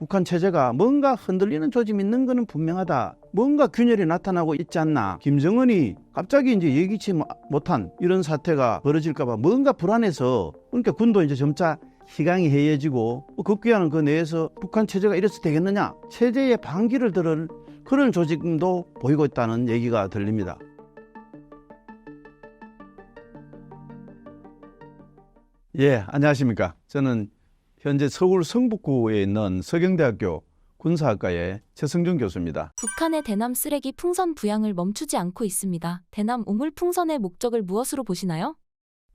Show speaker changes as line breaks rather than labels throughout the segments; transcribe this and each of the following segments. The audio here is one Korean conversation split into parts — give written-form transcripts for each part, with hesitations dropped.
북한 체제가 뭔가 흔들리는 조짐이 있는 것은 분명하다. 뭔가 균열이 나타나고 있지 않나. 김정은이 갑자기 이제 예기치 못한 이런 사태가 벌어질까봐 뭔가 불안해서, 그러니까 군도 이제 점차 희강이 해해지고, 급기야는 그 내에서 북한 체제가 이래서 되겠느냐, 체제의 반기를 들을 그런 조짐도 보이고 있다는 얘기가 들립니다. 예, 안녕하십니까. 저는 현재 서울 성북구에 있는 서경대학교 군사학과의 최승준 교수입니다.
북한의 대남 쓰레기 풍선 부양을 멈추지 않고 있습니다. 대남 오물 풍선의 목적을 무엇으로 보시나요?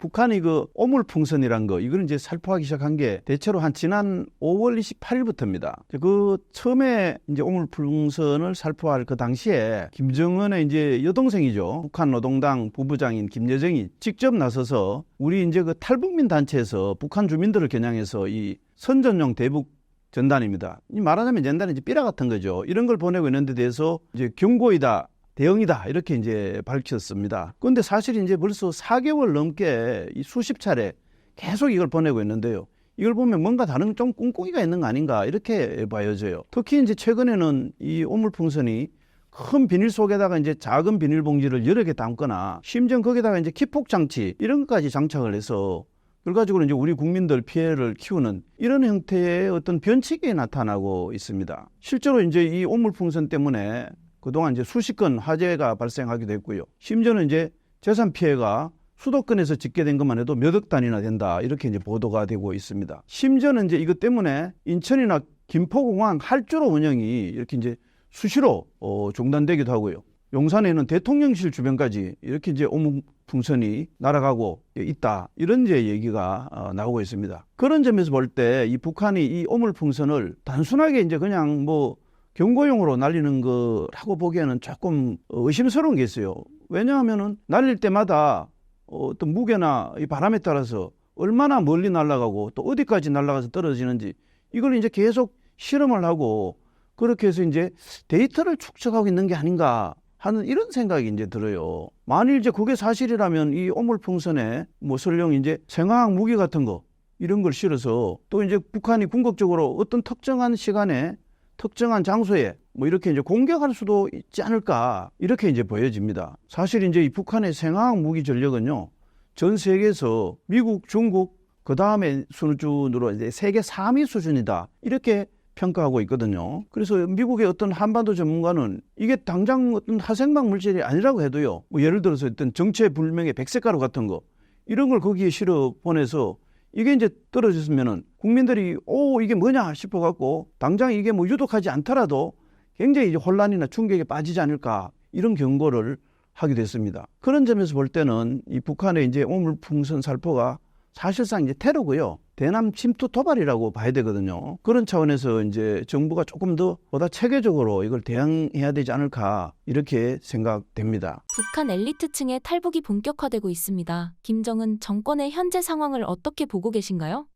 북한이 그 오물풍선이란 거, 이걸 이제 살포하기 시작한 게 대체로 한 지난 5월 28일부터입니다. 그 처음에 이제 오물풍선을 살포할 그 당시에 김정은의 이제 여동생이죠. 북한 노동당 부부장인 김여정이 직접 나서서 우리 이제 그 탈북민 단체에서 북한 주민들을 겨냥해서 이 선전용 대북 전단입니다. 말하자면 전단이 이제 삐라 같은 거죠. 이런 걸 보내고 있는데 대해서 이제 경고이다, 대응이다, 이렇게 이제 밝혔습니다. 그런데 사실 이제 벌써 4개월 넘게 수십 차례 계속 이걸 보내고 있는데요. 이걸 보면 뭔가 다른 좀 꿍꿍이가 있는 거 아닌가, 이렇게 봐여져요. 특히 이제 최근에는 이 오물풍선이 큰 비닐 속에다가 이제 작은 비닐봉지를 여러 개 담거나, 심지어 거기다가 이제 기폭장치 이런 것까지 장착을 해서 결과적으로 이제 우리 국민들 피해를 키우는 이런 형태의 어떤 변칙이 나타나고 있습니다. 실제로 이제 이 오물풍선 때문에 그동안 이제 수십 건 화재가 발생하기도 했고요. 심지어는 이제 재산 피해가 수도권에서 집계된 것만 해도 몇 억 단위나 된다, 이렇게 이제 보도가 되고 있습니다. 심지어는 이제 이것 때문에 인천이나 김포공항 활주로 운영이 이렇게 이제 수시로 중단되기도 하고요. 용산에는 대통령실 주변까지 이렇게 이제 오물풍선이 날아가고 있다, 이런 이제 얘기가 나오고 있습니다. 그런 점에서 볼 때 이 북한이 이 오물풍선을 단순하게 이제 그냥 뭐 경고용으로 날리는 거라고 보기에는 조금 의심스러운 게 있어요. 왜냐하면은 날릴 때마다 어떤 무게나 이 바람에 따라서 얼마나 멀리 날아가고 또 어디까지 날아가서 떨어지는지, 이걸 이제 계속 실험을 하고 그렇게 해서 이제 데이터를 축적하고 있는 게 아닌가 하는 이런 생각이 이제 들어요. 만일 이제 그게 사실이라면 이 오물풍선에 뭐 설령 이제 생화학 무기 같은 거 이런 걸 실어서 또 이제 북한이 궁극적으로 어떤 특정한 시간에 특정한 장소에 뭐 이렇게 이제 공격할 수도 있지 않을까, 이렇게 이제 보여집니다. 사실 이제 이 북한의 생화학 무기 전력은요, 전 세계에서 미국, 중국, 그 다음에 수준으로 이제 세계 3위 수준이다, 이렇게 평가하고 있거든요. 그래서 미국의 어떤 한반도 전문가는 이게 당장 어떤 화생방 물질이 아니라고 해도요, 뭐 예를 들어서 어떤 정체불명의 백색가루 같은 거 이런 걸 거기에 실어 보내서 이게 이제 떨어졌으면은 국민들이 이게 뭐냐 싶어갖고 당장 이게 뭐 유독하지 않더라도 굉장히 이제 혼란이나 충격에 빠지지 않을까, 이런 경고를 하게 됐습니다. 그런 점에서 볼 때는 이 북한의 이제 오물풍선 살포가 사실상 이제 테러고요, 대남 침투 도발이라고 봐야 되거든요. 그런 차원에서 이제 정부가 조금 더 보다 체계적으로 이걸 대응해야 되지 않을까, 이렇게 생각됩니다.
북한 엘리트층의 탈북이 본격화되고 있습니다. 김정은 정권의 현재 상황을 어떻게 보고 계신가요?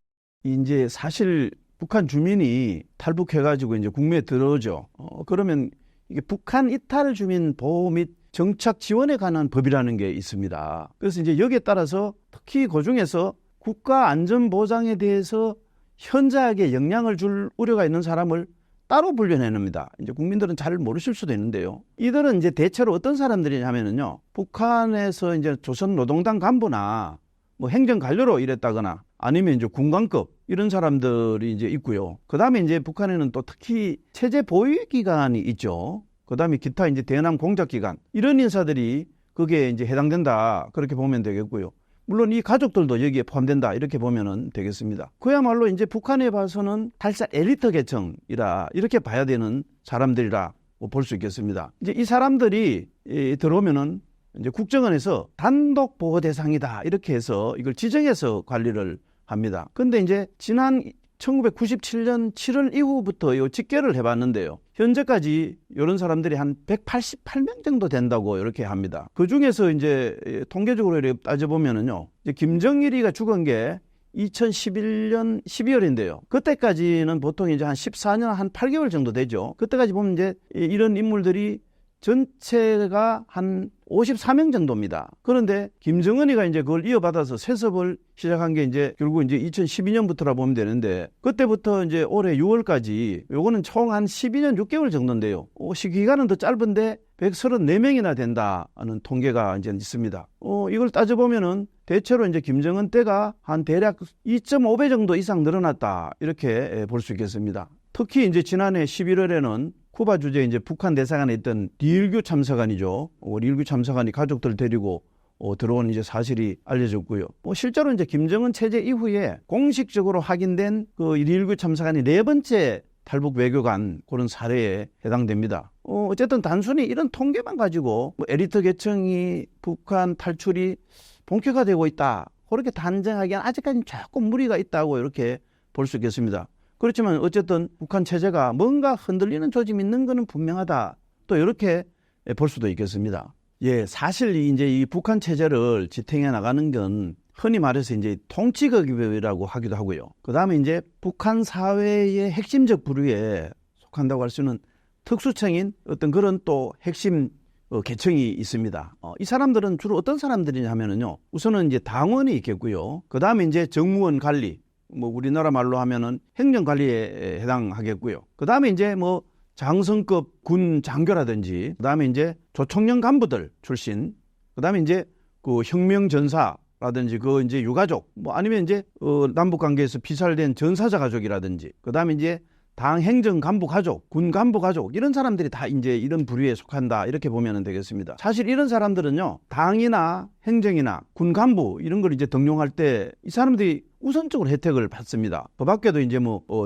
이제 사실 북한 주민이 탈북해가지고 이제 국내에 들어오죠. 그러면 이게 북한 이탈 주민 보호 및 정착 지원에 관한 법이라는 게 있습니다. 그래서 이제 여기에 따라서 특히 그중에서 국가 안전 보장에 대해서 현저하게 영향을 줄 우려가 있는 사람을 따로 분류해냅니다. 이제 국민들은 잘 모르실 수도 있는데요. 이들은 이제 대체로 어떤 사람들이냐면요, 북한에서 이제 조선 노동당 간부나 뭐 행정 관료로 일했다거나 아니면 이제 군관급 이런 사람들이 이제 있고요. 그 다음에 이제 북한에는 또 특히 체제 보위 기관이 있죠. 그 다음에 기타 이제 대남 공작 기관, 이런 인사들이 거기에 이제 해당된다, 그렇게 보면 되겠고요. 물론 이 가족들도 여기에 포함된다, 이렇게 보면 되겠습니다. 그야말로 이제 북한에 봐서는 달살 엘리트 계층이라 이렇게 봐야 되는 사람들이라 볼 수 있겠습니다. 이제 이 사람들이 들어오면은 이제 국정원에서 단독 보호 대상이다, 이렇게 해서 이걸 지정해서 관리를 합니다. 근데 이제 지난 1997년 7월 이후부터 이 집계를 해봤는데요, 현재까지 이런 사람들이 한 188명 정도 된다고 이렇게 합니다. 그 중에서 이제 통계적으로 이렇게 따져보면은요, 이제 김정일이가 죽은 게 2011년 12월인데요. 그때까지는 보통 이제 한 14년 한 8개월 정도 되죠. 그때까지 보면 이제 이런 인물들이 전체가 한 54명 정도입니다. 그런데 김정은이가 이제 그걸 이어받아서 세습을 시작한 게 이제 결국 이제 2012년부터라 보면 되는데, 그때부터 이제 올해 6월까지 요거는 총 한 12년 6개월 정도인데요. 시기간은 더 짧은데 134명이나 된다는 통계가 이제 있습니다. 이걸 따져보면은 대체로 이제 김정은 때가 한 대략 2.5배 정도 이상 늘어났다, 이렇게 볼 수 있겠습니다. 특히 이제 지난해 11월에는 쿠바 주재 이제 북한 대사관에 있던 리일규 참사관이죠. 리일규 참사관이 가족들 데리고 들어온 이제 사실이 알려졌고요. 실제로 이제 김정은 체제 이후에 공식적으로 확인된 그 리일규 참사관이 4번째 탈북 외교관, 그런 사례에 해당됩니다. 어쨌든 단순히 이런 통계만 가지고 엘리트 계층이 북한 탈출이 본격화되고 있다, 그렇게 단정하기엔 아직까지는 조금 무리가 있다고 이렇게 볼 수 있겠습니다. 그렇지만 어쨌든 북한 체제가 뭔가 흔들리는 조짐이 있는 것은 분명하다, 또 이렇게 볼 수도 있겠습니다. 예, 사실 이제 이 북한 체제를 지탱해 나가는 건 흔히 말해서 이제 통치극이라고 하기도 하고요. 그 다음에 이제 북한 사회의 핵심적 부류에 속한다고 할 수 있는 특수층인 어떤 그런 또 핵심 계층이 있습니다. 이 사람들은 주로 어떤 사람들이냐 하면은요, 우선은 이제 당원이 있겠고요. 그 다음에 이제 정무원 관리, 우리나라 말로 하면은 행정관리에 해당하겠고요. 그 다음에 이제 장성급 군 장교라든지, 그 다음에 이제 조총련 간부들 출신, 그 다음에 이제 그 혁명전사라든지 그 이제 유가족, 아니면 이제 남북 관계에서 피살된 전사자 가족이라든지, 그 다음에 이제 당 행정 간부 가족, 군 간부 가족, 이런 사람들이 다 이제 이런 부류에 속한다, 이렇게 보면 되겠습니다. 사실 이런 사람들은요, 당이나 행정이나 군 간부 이런 걸 이제 등용할 때 이 사람들이 우선적으로 혜택을 받습니다. 그 밖에도 이제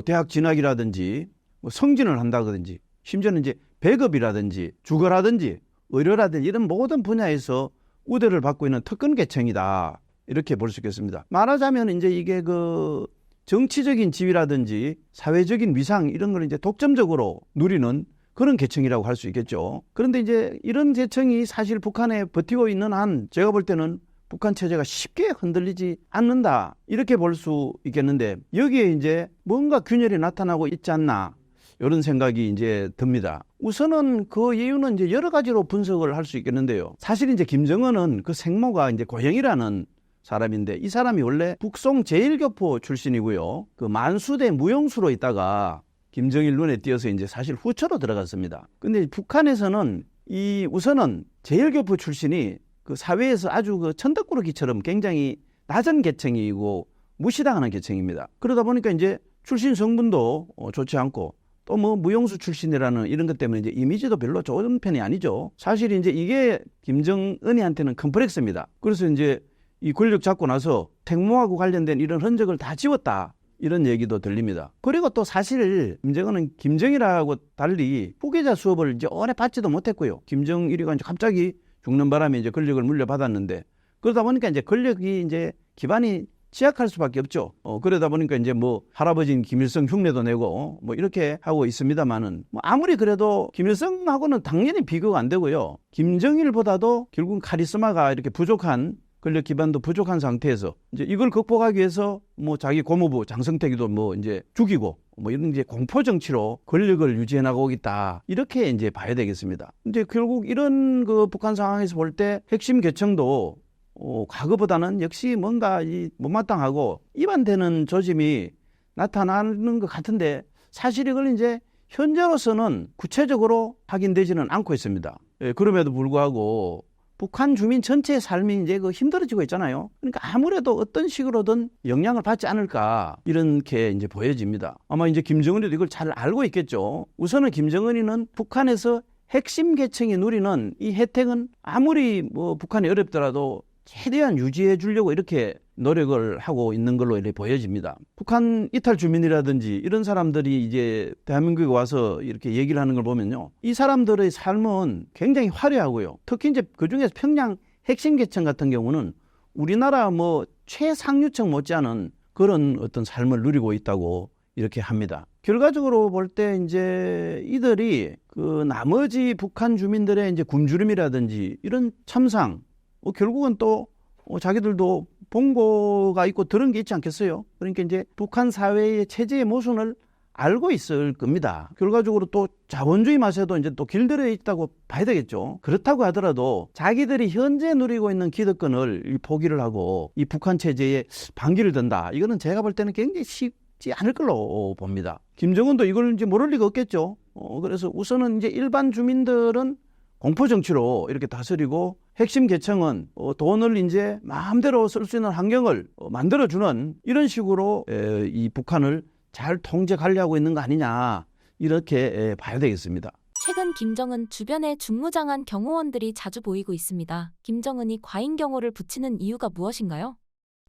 대학 진학이라든지 승진을 한다든지, 심지어는 이제 배급이라든지 주거라든지 의료라든지 이런 모든 분야에서 우대를 받고 있는 특권 계층이다, 이렇게 볼 수 있겠습니다. 말하자면 이제 이게 그 정치적인 지위라든지 사회적인 위상 이런 걸 이제 독점적으로 누리는 그런 계층이라고 할 수 있겠죠. 그런데 이제 이런 계층이 사실 북한에 버티고 있는 한, 제가 볼 때는 북한 체제가 쉽게 흔들리지 않는다, 이렇게 볼 수 있겠는데, 여기에 이제 뭔가 균열이 나타나고 있지 않나, 이런 생각이 이제 듭니다. 우선은 그 이유는 이제 여러 가지로 분석을 할 수 있겠는데요. 사실 이제 김정은은 그 생모가 이제 고영이라는 사람인데, 이 사람이 원래 북송 제1교포 출신이고요. 그 만수대 무용수로 있다가 김정일 눈에 띄어서 이제 사실 후처로 들어갔습니다. 근데 북한에서는 우선은 제1교포 출신이 그 사회에서 아주 그 천덕꾸러기처럼 굉장히 낮은 계층이고 무시당하는 계층입니다. 그러다 보니까 이제 출신 성분도 좋지 않고, 또 무용수 출신이라는 이런 것 때문에 이제 이미지도 별로 좋은 편이 아니죠. 사실 이제 이게 김정은이한테는 컴플렉스입니다. 그래서 이제 이 권력 잡고 나서 택모하고 관련된 이런 흔적을 다 지웠다, 이런 얘기도 들립니다. 그리고 또 사실 김정은은 김정일하고 달리 후계자 수업을 이제 오래 받지도 못했고요. 김정일이가 이제 갑자기 죽는 바람에 이제 권력을 물려받았는데, 그러다 보니까 이제 권력이 이제 기반이 취약할 수밖에 없죠. 그러다 보니까 이제 할아버지인 김일성 흉내도 내고 이렇게 하고 있습니다만은, 아무리 그래도 김일성하고는 당연히 비교가 안 되고요. 김정일보다도 결국 카리스마가 이렇게 부족한, 권력 기반도 부족한 상태에서 이제 이걸 극복하기 위해서 자기 고모부 장성택이도 이제 죽이고 이런 이제 공포 정치로 권력을 유지해 나가고 있다, 이렇게 이제 봐야 되겠습니다. 이제 결국 이런 그 북한 상황에서 볼 때 핵심 계층도 과거보다는 역시 뭔가 못마땅하고 이반되는 조짐이 나타나는 것 같은데, 사실 이걸 이제 현재로서는 구체적으로 확인되지는 않고 있습니다. 그럼에도 불구하고 북한 주민 전체의 삶이 이제 힘들어지고 있잖아요. 그러니까 아무래도 어떤 식으로든 영향을 받지 않을까, 이렇게 이제 보여집니다. 아마 이제 김정은이도 이걸 잘 알고 있겠죠. 우선은 김정은이는 북한에서 핵심 계층이 누리는 이 혜택은 아무리 북한이 어렵더라도 최대한 유지해 주려고 이렇게 노력을 하고 있는 걸로 이렇게 보여집니다. 북한 이탈 주민이라든지 이런 사람들이 이제 대한민국에 와서 이렇게 얘기를 하는 걸 보면요, 이 사람들의 삶은 굉장히 화려하고요. 특히 이제 그중에서 평양 핵심 계층 같은 경우는 우리나라 최상류층 못지않은 그런 어떤 삶을 누리고 있다고 이렇게 합니다. 결과적으로 볼 때 이제 이들이 그 나머지 북한 주민들의 이제 굶주림이라든지 이런 참상, 결국은 또 자기들도 본고가 있고 들은 게 있지 않겠어요? 그러니까 이제 북한 사회의 체제의 모순을 알고 있을 겁니다. 결과적으로 또 자본주의 맛에도 이제 또 길들여 있다고 봐야 되겠죠. 그렇다고 하더라도 자기들이 현재 누리고 있는 기득권을 포기를 하고 이 북한 체제에 반기를 든다. 이거는 제가 볼 때는 굉장히 쉽지 않을 걸로 봅니다. 김정은도 이걸 이제 모를 리가 없겠죠. 그래서 우선은 이제 일반 주민들은 공포 정치로 이렇게 다스리고 핵심 계층은 돈을 이제 마음대로 쓸 수 있는 환경을 만들어주는 이런 식으로 이 북한을 잘 통제 관리하고 있는 거 아니냐 이렇게 봐야 되겠습니다.
최근 김정은 주변에 중무장한 경호원들이 자주 보이고 있습니다. 김정은이 과잉 경호를 붙이는 이유가 무엇인가요?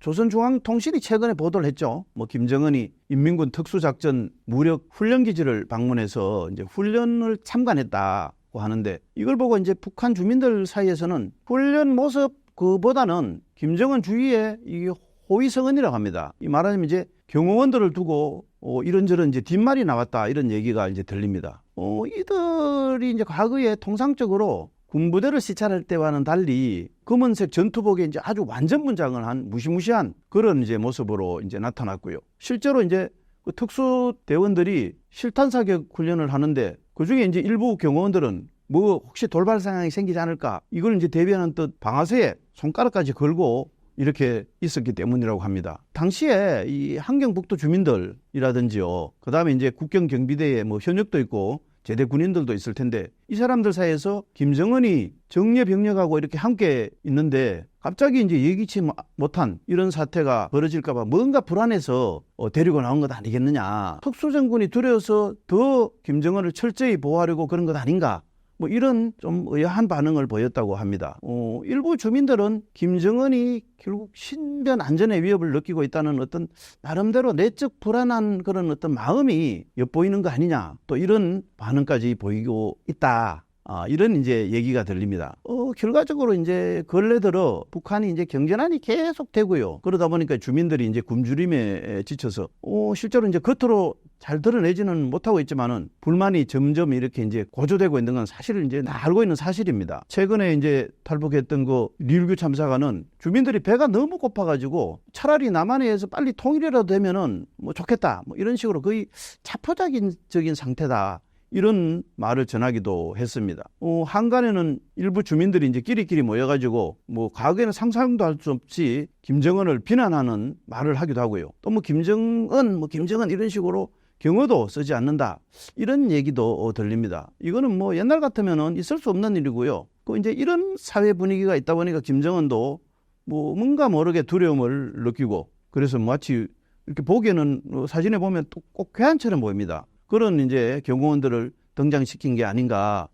조선중앙통신이 최근에 보도를 했죠. 김정은이 인민군 특수작전 무력 훈련기지를 방문해서 이제 훈련을 참관했다고 하는데 이걸 보고 이제 북한 주민들 사이에서는 훈련 모습 그보다는 김정은 주위에 이 호위성은이라고 합니다. 이 말하자면 이제 경호원들을 두고 이런저런 이제 뒷말이 나왔다 이런 얘기가 이제 들립니다. 이들이 이제 과거에 통상적으로 군부대를 시찰할 때와는 달리 검은색 전투복에 이제 아주 완전 분장을 한 무시무시한 그런 이제 모습으로 이제 나타났고요. 실제로 이제 그 특수대원들이 실탄 사격 훈련을 하는데 그 중에 이제 일부 경호원들은 혹시 돌발 상황이 생기지 않을까 이걸 이제 대비하는 뜻 방아쇠에 손가락까지 걸고 이렇게 있었기 때문이라고 합니다. 당시에 이 함경북도 주민들이라든지요, 그 다음에 이제 국경경비대에 현역도 있고 제대 군인들도 있을 텐데 이 사람들 사이에서 김정은이 정예병력하고 이렇게 함께 있는데 갑자기 이제 예기치 못한 이런 사태가 벌어질까봐 뭔가 불안해서 데리고 나온 것 아니겠느냐. 특수정군이 두려워서 더 김정은을 철저히 보호하려고 그런 것 아닌가. 이런 좀 의아한 반응을 보였다고 합니다. 일부 주민들은 김정은이 결국 신변 안전의 위협을 느끼고 있다는 어떤 나름대로 내적 불안한 그런 어떤 마음이 엿보이는 거 아니냐. 또 이런 반응까지 보이고 있다. 이런 이제 얘기가 들립니다. 결과적으로 이제 근래 들어 북한이 이제 경제난이 계속 되고요. 그러다 보니까 주민들이 이제 굶주림에 지쳐서 실제로 이제 겉으로 잘 드러내지는 못하고 있지만은 불만이 점점 이렇게 이제 고조되고 있는 건 사실 이제 다 알고 있는 사실입니다. 최근에 이제 탈북했던 그 류일규 참사관은 주민들이 배가 너무 고파가지고 차라리 남한에서 빨리 통일이라도 되면은 좋겠다. 이런 식으로 거의 자포자기적인 상태다. 이런 말을 전하기도 했습니다. 한간에는 일부 주민들이 이제 끼리끼리 모여가지고 과거에는 상상도 할 수 없이 김정은을 비난하는 말을 하기도 하고요. 또 김정은 이런 식으로 경어도 쓰지 않는다. 이런 얘기도 들립니다. 이거는 옛날 같으면은 있을 수 없는 일이고요. 이제 이런 사회 분위기가 있다 보니까 김정은도 뭔가 모르게 두려움을 느끼고 그래서 마치 이렇게 보기에는 사진에 보면 또 꼭 괴한처럼 보입니다. 그런 이제 경호원들을 등장시킨 게 아닌가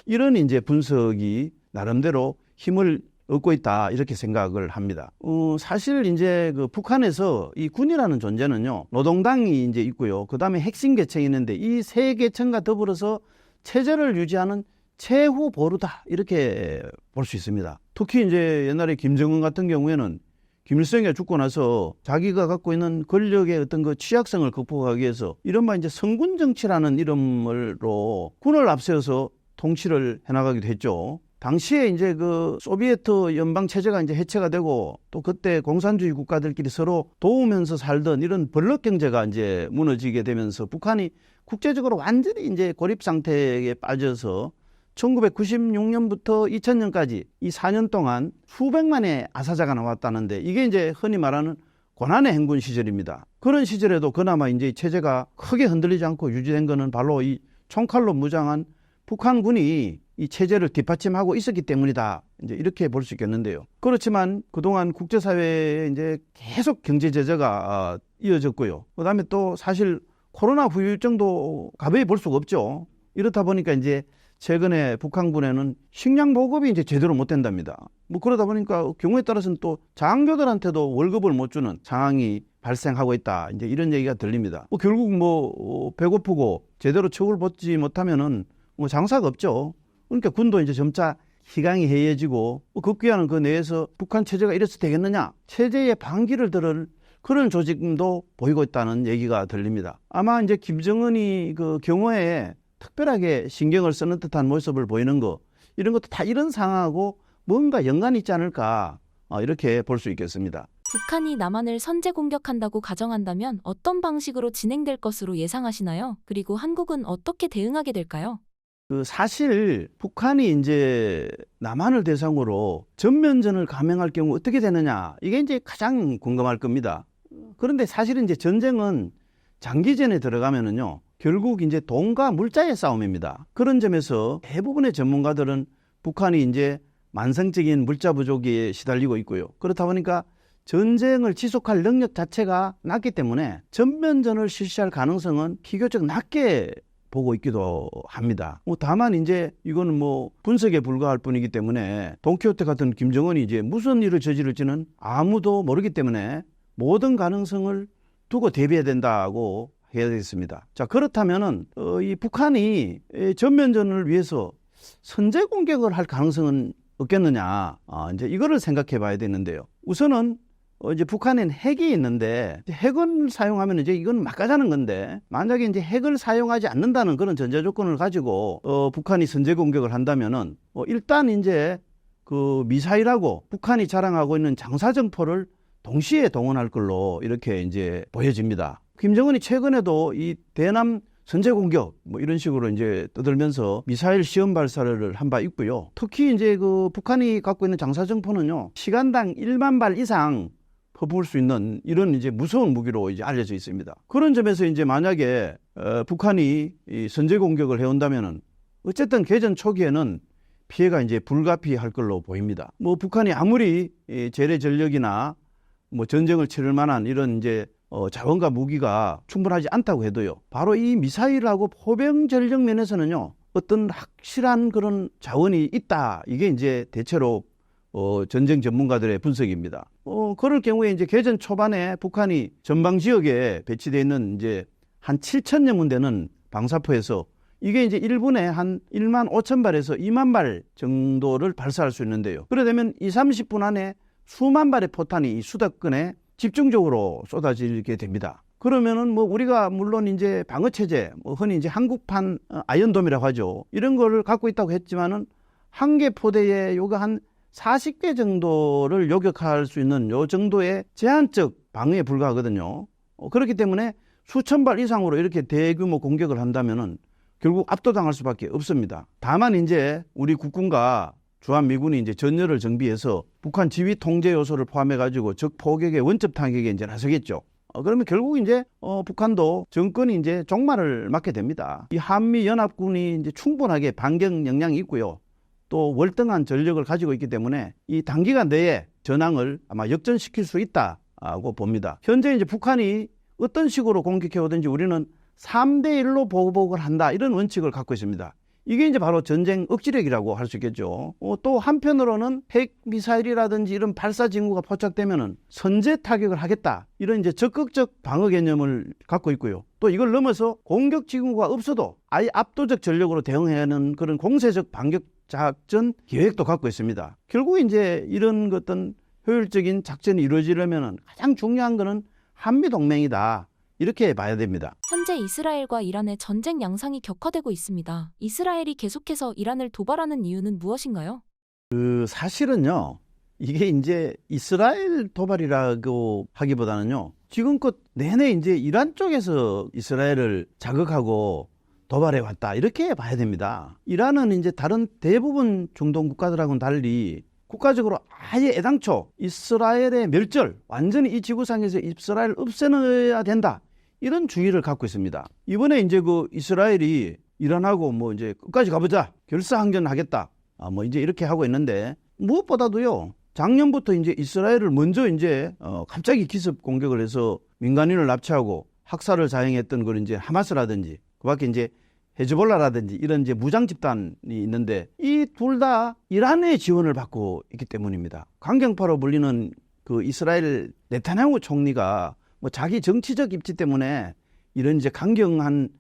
이런 이제 분석이 나름대로 힘을 얻고 있다 이렇게 생각을 합니다. 사실 이제 그 북한에서 이 군이라는 존재는요 노동당이 이제 있고요 그 다음에 핵심 계층이 있는데 이 세 계층과 더불어서 체제를 유지하는 최후 보루다 이렇게 볼 수 있습니다. 특히 이제 옛날에 김정은 같은 경우에는 김일성이 죽고 나서 자기가 갖고 있는 권력의 어떤 그 취약성을 극복하기 위해서 이른바 이제 성군 정치라는 이름으로 군을 앞세워서 통치를 해나가기도 했죠. 당시에 이제 그 소비에트 연방 체제가 이제 해체가 되고 또 그때 공산주의 국가들끼리 서로 도우면서 살던 이런 블록 경제가 이제 무너지게 되면서 북한이 국제적으로 완전히 이제 고립 상태에 빠져서 1996년부터 2000년까지 이 4년 동안 수백만의 아사자가 나왔다는데 이게 이제 흔히 말하는 고난의 행군 시절입니다. 그런 시절에도 그나마 이제 체제가 크게 흔들리지 않고 유지된 거는 바로 이 총칼로 무장한 북한군이 이 체제를 뒷받침하고 있었기 때문이다. 이제 이렇게 볼 수 있겠는데요. 그렇지만 그동안 국제사회에 이제 계속 경제 제재가 이어졌고요. 그다음에 또 사실 코로나 후유증도 가벼이 볼 수가 없죠. 이렇다 보니까 이제 최근에 북한군에는 식량 보급이 이제 제대로 못 된답니다. 그러다 보니까 경우에 따라서는 또 장교들한테도 월급을 못 주는 상황이 발생하고 있다. 이제 이런 얘기가 들립니다. 결국 배고프고 제대로 처우를 받지 못하면은 장사가 없죠. 그러니까 군도 이제 점차 희강이 해해지고 급기야는 그 내에서 북한 체제가 이래서 되겠느냐? 체제의 반기를 들을 그런 조짐도 보이고 있다는 얘기가 들립니다. 아마 이제 김정은이 그 경호에 특별하게 신경을 쓰는 듯한 모습을 보이는 거 이런 것도 다 이런 상황하고 뭔가 연관이 있지 않을까 이렇게 볼 수 있겠습니다.
북한이 남한을 선제 공격한다고 가정한다면 어떤 방식으로 진행될 것으로 예상하시나요? 그리고 한국은 어떻게 대응하게 될까요?
사실 북한이 이제 남한을 대상으로 전면전을 감행할 경우 어떻게 되느냐, 이게 이제 가장 궁금할 겁니다. 그런데 사실은 이제 전쟁은 장기전에 들어가면은요, 결국 이제 돈과 물자의 싸움입니다. 그런 점에서 대부분의 전문가들은 북한이 이제 만성적인 물자 부족에 시달리고 있고요. 그렇다 보니까 전쟁을 지속할 능력 자체가 낮기 때문에 전면전을 실시할 가능성은 비교적 낮게 보고 있기도 합니다. 다만 이제 이거는 분석에 불과할 뿐이기 때문에 돈키호테 같은 김정은이 이제 무슨 일을 저지를지는 아무도 모르기 때문에 모든 가능성을 두고 대비해야 된다고 해야 되겠습니다. 자, 그렇다면은 이 북한이 전면전을 위해서 선제 공격을 할 가능성은 없겠느냐? 이제 이거를 생각해 봐야 되는데요. 우선은 이제 북한엔 핵이 있는데 핵을 사용하면 이제 이건 막가자는 건데, 만약에 이제 핵을 사용하지 않는다는 그런 전제 조건을 가지고 북한이 선제 공격을 한다면은 일단 이제 그 미사일하고 북한이 자랑하고 있는 장사정포를 동시에 동원할 걸로 이렇게 이제 보여집니다. 김정은이 최근에도 이 대남 선제 공격 이런 식으로 이제 떠들면서 미사일 시험 발사를 한 바 있고요. 특히 이제 그 북한이 갖고 있는 장사정포는요, 시간당 1만 발 이상 퍼부을 수 있는 이런 이제 무서운 무기로 이제 알려져 있습니다. 그런 점에서 이제 만약에 북한이 이 선제 공격을 해온다면은 어쨌든 개전 초기에는 피해가 이제 불가피할 걸로 보입니다. 북한이 아무리 재래 전력이나 전쟁을 치를 만한 이런 이제 자원과 무기가 충분하지 않다고 해도요, 바로 이 미사일하고 포병 전력 면에서는요, 어떤 확실한 그런 자원이 있다. 이게 이제 대체로 전쟁 전문가들의 분석입니다. 그럴 경우에 이제 개전 초반에 북한이 전방 지역에 배치되어 있는 이제 한 7,000여 문대는 방사포에서 이게 이제 1분에 한 1만 5천 발에서 2만 발 정도를 발사할 수 있는데요. 그래 되면 30분 안에 수만 발의 포탄이 이 수도권에 집중적으로 쏟아지게 됩니다. 그러면은 우리가 물론 이제 방어 체제, 흔히 이제 한국판 아이언돔이라고 하죠. 이런 거를 갖고 있다고 했지만은 한 개 포대에 요거 한 40개 정도를 요격할 수 있는 요 정도의 제한적 방어에 불과하거든요. 그렇기 때문에 수천 발 이상으로 이렇게 대규모 공격을 한다면은 결국 압도당할 수밖에 없습니다. 다만 이제 우리 국군과 주한미군이 이제 전열을 정비해서 북한 지휘 통제 요소를 포함해가지고 적 포격의 원점 타격에 이제 나서겠죠. 그러면 결국 이제 북한도 정권이 이제 종말을 맞게 됩니다. 이 한미 연합군이 이제 충분하게 반격 역량이 있고요. 또 월등한 전력을 가지고 있기 때문에 이 단기간 내에 전황을 아마 역전시킬 수 있다고 봅니다. 현재 이제 북한이 어떤 식으로 공격해 오든지 우리는 3대1로 보복을 한다, 이런 원칙을 갖고 있습니다. 이게 이제 바로 전쟁 억지력이라고 할 수 있겠죠. 또 한편으로는 핵 미사일이라든지 이런 발사 징후가 포착되면은 선제 타격을 하겠다, 이런 이제 적극적 방어 개념을 갖고 있고요. 또 이걸 넘어서 공격 징후가 없어도 아예 압도적 전력으로 대응하는 그런 공세적 반격 작전 계획도 갖고 있습니다. 결국 이제 이런 어떤 효율적인 작전이 이루어지려면은 가장 중요한 거는 한미 동맹이다, 이렇게 봐야 됩니다.
현재 이스라엘과 이란의 전쟁 양상이 격화되고 있습니다. 이스라엘이 계속해서 이란을 도발하는 이유는 무엇인가요?
사실은요, 이게 이제 이스라엘 도발이라고 하기보다는요, 지금껏 내내 이제 이란 쪽에서 이스라엘을 자극하고 도발해 왔다, 이렇게 봐야 됩니다. 이란은 이제 다른 대부분 중동 국가들하고는 달리 국가적으로 아예 애당초 이스라엘의 멸절, 완전히 이 지구상에서 이스라엘 없애놔야 된다, 이런 주의를 갖고 있습니다. 이번에 이제 그 이스라엘이 이란하고 이제 끝까지 가보자, 결사항전하겠다, 이제 이렇게 하고 있는데, 무엇보다도요, 작년부터 이제 이스라엘을 먼저 이제 갑자기 기습 공격을 해서 민간인을 납치하고 학살을 자행했던 걸 이제 하마스라든지 그밖에 이제 헤즈볼라라든지 이런 이제 무장 집단이 있는데, 이 둘 다 이란의 지원을 받고 있기 때문입니다. 강경파로 불리는 그 이스라엘 네타냐후 총리가 자기 정치적 입지 때문에 이런 이제 강경한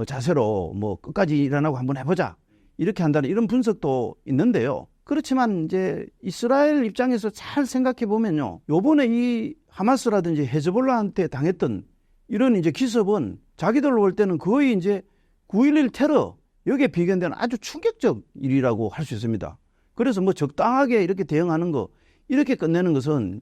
자세로 끝까지 이란하고 한번 해보자, 이렇게 한다는 이런 분석도 있는데요. 그렇지만 이제 이스라엘 입장에서 잘 생각해 보면요, 요번에 이 하마스라든지 헤즈볼라한테 당했던 이런 이제 기습은 자기들로 볼 때는 거의 이제 9.11 테러, 여기에 비견되는 아주 충격적 일이라고 할 수 있습니다. 그래서 적당하게 이렇게 대응하는 거, 이렇게 끝내는 것은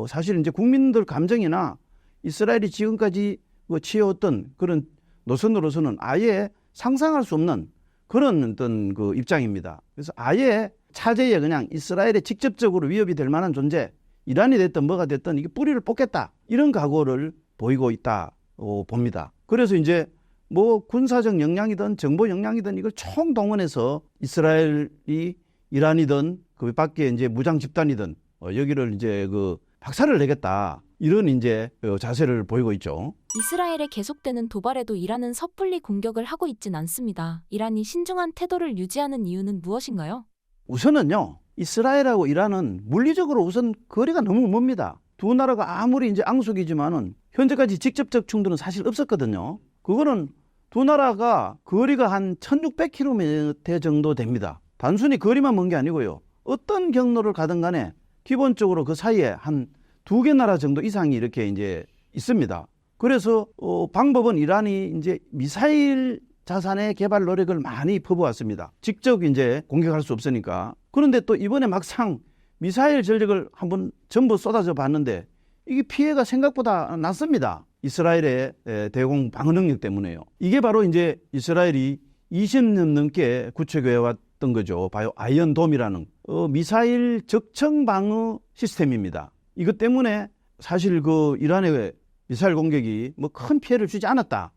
사실 이제 국민들 감정이나 이스라엘이 지금까지 취해왔던 그런 노선으로서는 아예 상상할 수 없는 그런 어떤 그 입장입니다. 그래서 아예 차제에 그냥 이스라엘에 직접적으로 위협이 될 만한 존재, 이란이 됐든 뭐가 됐든 이게 뿌리를 뽑겠다, 이런 각오를 보이고 있다고 봅니다. 그래서 이제 뭐 군사적 역량이든 정보 역량이든 이걸 총동원해서 이스라엘이 이란이든 그 밖에 이제 무장 집단이든 여기를 이제 그 박살을 내겠다, 이런 이제 자세를 보이고 있죠.
이스라엘에 계속되는 도발에도 이란은 섣불리 공격을 하고 있진 않습니다. 이란이 신중한 태도를 유지하는 이유는 무엇인가요?
우선은요, 이스라엘하고 이란은 물리적으로 우선 거리가 너무 멉니다. 두 나라가 아무리 이제 앙숙이지만은 현재까지 직접적 충돌은 사실 없었거든요. 그거는 두 나라가 거리가 한 1600km 정도 됩니다. 단순히 거리만 먼 게 아니고요. 어떤 경로를 가든 간에 기본적으로 그 사이에 한 두 개 나라 정도 이상이 이렇게 이제 있습니다. 그래서 방법은 이란이 이제 미사일 자산의 개발 노력을 많이 퍼부었습니다. 직접 이제 공격할 수 없으니까. 그런데 또 이번에 막상 미사일 전력을 한번 전부 쏟아져 봤는데 이게 피해가 생각보다 났습니다. 이스라엘의 대공 방어 능력 때문에요. 이게 바로 이제 이스라엘이 20년 넘게 구축해 왔던 거죠. 바로 아이언돔이라는 미사일 적청 방어 시스템입니다. 이것 때문에 사실 그 이란의 미사일 공격이 뭐 큰 피해를 주지 않았다,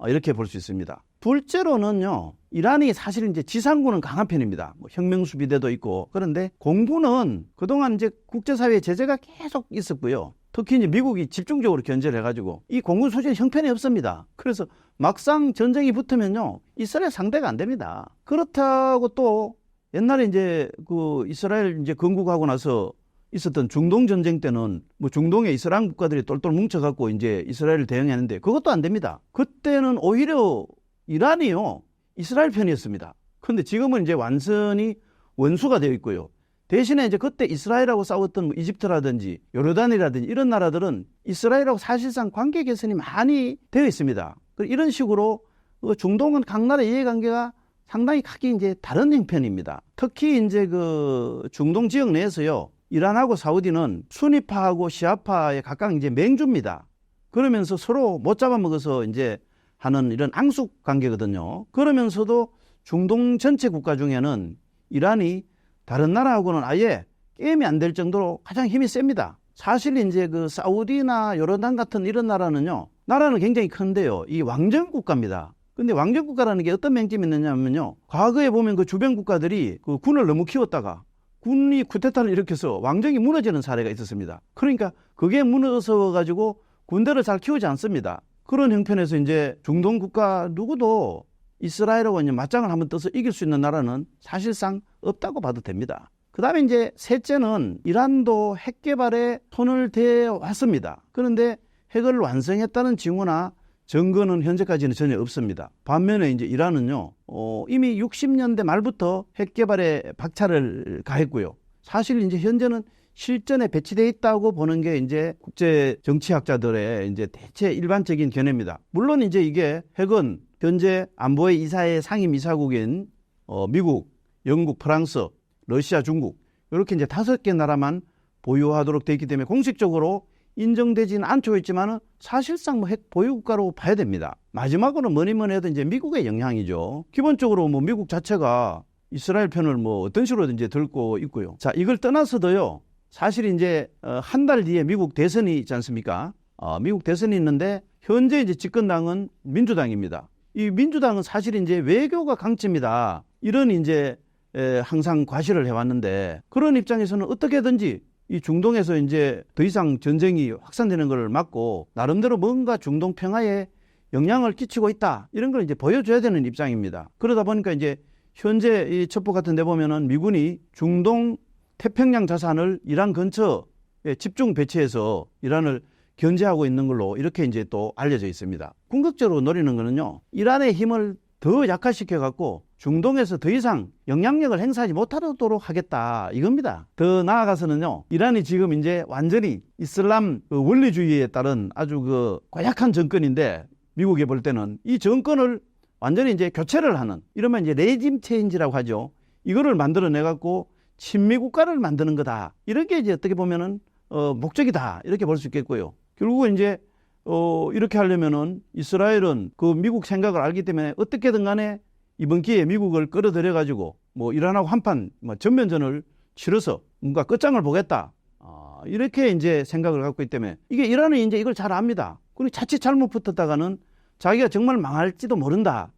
이렇게 볼 수 있습니다. 둘째로는요, 이란이 사실 이제 지상군은 강한 편입니다. 뭐 혁명수비대도 있고. 그런데 공군은 그동안 이제 국제사회의 제재가 계속 있었고요. 특히 이제 미국이 집중적으로 견제를 해가지고 이 공군 소진이 형편이 없습니다. 그래서 막상 전쟁이 붙으면요, 이스라엘 상대가 안 됩니다. 그렇다고 또 옛날에 이제 그 이스라엘 이제 건국하고 나서 있었던 중동 전쟁 때는 뭐 중동의 이슬람 국가들이 똘똘 뭉쳐갖고 이제 이스라엘을 대응했는데 그것도 안 됩니다. 그때는 오히려 이란이요, 이스라엘 편이었습니다. 그런데 지금은 이제 완전히 원수가 되어 있고요. 대신에 이제 그때 이스라엘하고 싸웠던 뭐 이집트라든지 요르단이라든지 이런 나라들은 이스라엘하고 사실상 관계 개선이 많이 되어 있습니다. 이런 식으로 중동은 각 나라의 이해관계가 상당히 크게 이제 다른 형편입니다. 특히 이제 그 중동 지역 내에서요, 이란하고 사우디는 수니파하고 시아파의 각각 이제 맹주입니다. 그러면서 서로 못 잡아먹어서 이제 하는 이런 앙숙 관계거든요. 그러면서도 중동 전체 국가 중에는 이란이 다른 나라하고는 아예 게임이 안 될 정도로 가장 힘이 셉니다. 사실 이제 그 사우디나 요르단 같은 이런 나라는요, 나라는 굉장히 큰데요, 이 왕정 국가입니다. 근데 왕정 국가라는 게 어떤 맹점이 있느냐면요, 과거에 보면 그 주변 국가들이 그 군을 너무 키웠다가 군이 쿠데타를 일으켜서 왕정이 무너지는 사례가 있었습니다. 그러니까 그게 무너져 가지고 군대를 잘 키우지 않습니다. 그런 형편에서 이제 중동 국가 누구도 이스라엘하고 이제 맞짱을 한번 떠서 이길 수 있는 나라는 사실상 없다고 봐도 됩니다. 그 다음에 이제 셋째는 이란도 핵 개발에 손을 대 왔습니다. 그런데 핵을 완성했다는 징후나 증거는 현재까지는 전혀 없습니다. 반면에 이제 이란은요, 이미 60년대 말부터 핵 개발에 박차를 가했고요. 사실 이제 현재는 실전에 배치되어 있다고 보는 게 이제 국제 정치학자들의 이제 대체 일반적인 견해입니다. 물론 이제 이게 핵은 현재 안보의 이사의 상임 이사국인 미국, 영국, 프랑스, 러시아, 중국 이렇게 이제 5개 나라만 보유하도록 되어 있기 때문에 공식적으로 인정되지는 않고 있지만은 사실상 뭐 핵 보유 국가로 봐야 됩니다. 마지막으로 뭐니 해도 이제 미국의 영향이죠. 기본적으로 뭐 미국 자체가 이스라엘 편을 뭐 어떤 식으로든지 들고 있고요. 자, 이걸 떠나서도요, 사실 이제 한 달 뒤에 미국 대선이 있지 않습니까? 미국 대선이 있는데 현재 이제 집권당은 민주당입니다. 이 민주당은 사실 이제 외교가 강점이다, 이런 이제 항상 과시를 해왔는데, 그런 입장에서는 어떻게든지 이 중동에서 이제 더 이상 전쟁이 확산되는 것을 막고 나름대로 뭔가 중동 평화에 영향을 끼치고 있다, 이런 걸 이제 보여줘야 되는 입장입니다. 그러다 보니까 이제 현재 이 첩보 같은 데 보면은 미군이 중동 태평양 자산을 이란 근처에 집중 배치해서 이란을 견제하고 있는 걸로 이렇게 이제 또 알려져 있습니다. 궁극적으로 노리는 거는요, 이란의 힘을 더 약화시켜 갖고 중동에서 더 이상 영향력을 행사하지 못하도록 하겠다, 이겁니다. 더 나아가서는요, 이란이 지금 이제 완전히 이슬람 원리주의에 따른 아주 그 고약한 정권인데, 미국이 볼 때는 이 정권을 완전히 이제 교체를 하는, 이러면 이제 레짐 체인지라고 하죠. 이거를 만들어내 갖고 친미 국가를 만드는 거다, 이렇게 이제 어떻게 보면은 목적이다 이렇게 볼 수 있겠고요. 결국은 이제 이렇게 하려면은 이스라엘은 그 미국 생각을 알기 때문에 어떻게든 간에 이번 기회에 미국을 끌어들여 가지고 뭐 이란하고 한판 전면전을 치러서 뭔가 끝장을 보겠다. 이렇게 이제 생각을 갖고 있기 때문에 이게 이란은 이제 이걸 잘 압니다. 그리고 자칫 잘못 붙었다가는 자기가 정말 망할지도 모른다.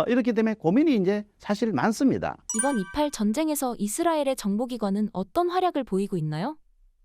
이렇기 때문에 고민이 이제 사실 많습니다.
이번 2.8 전쟁에서 이스라엘의 정보기관은 어떤 활약을 보이고 있나요?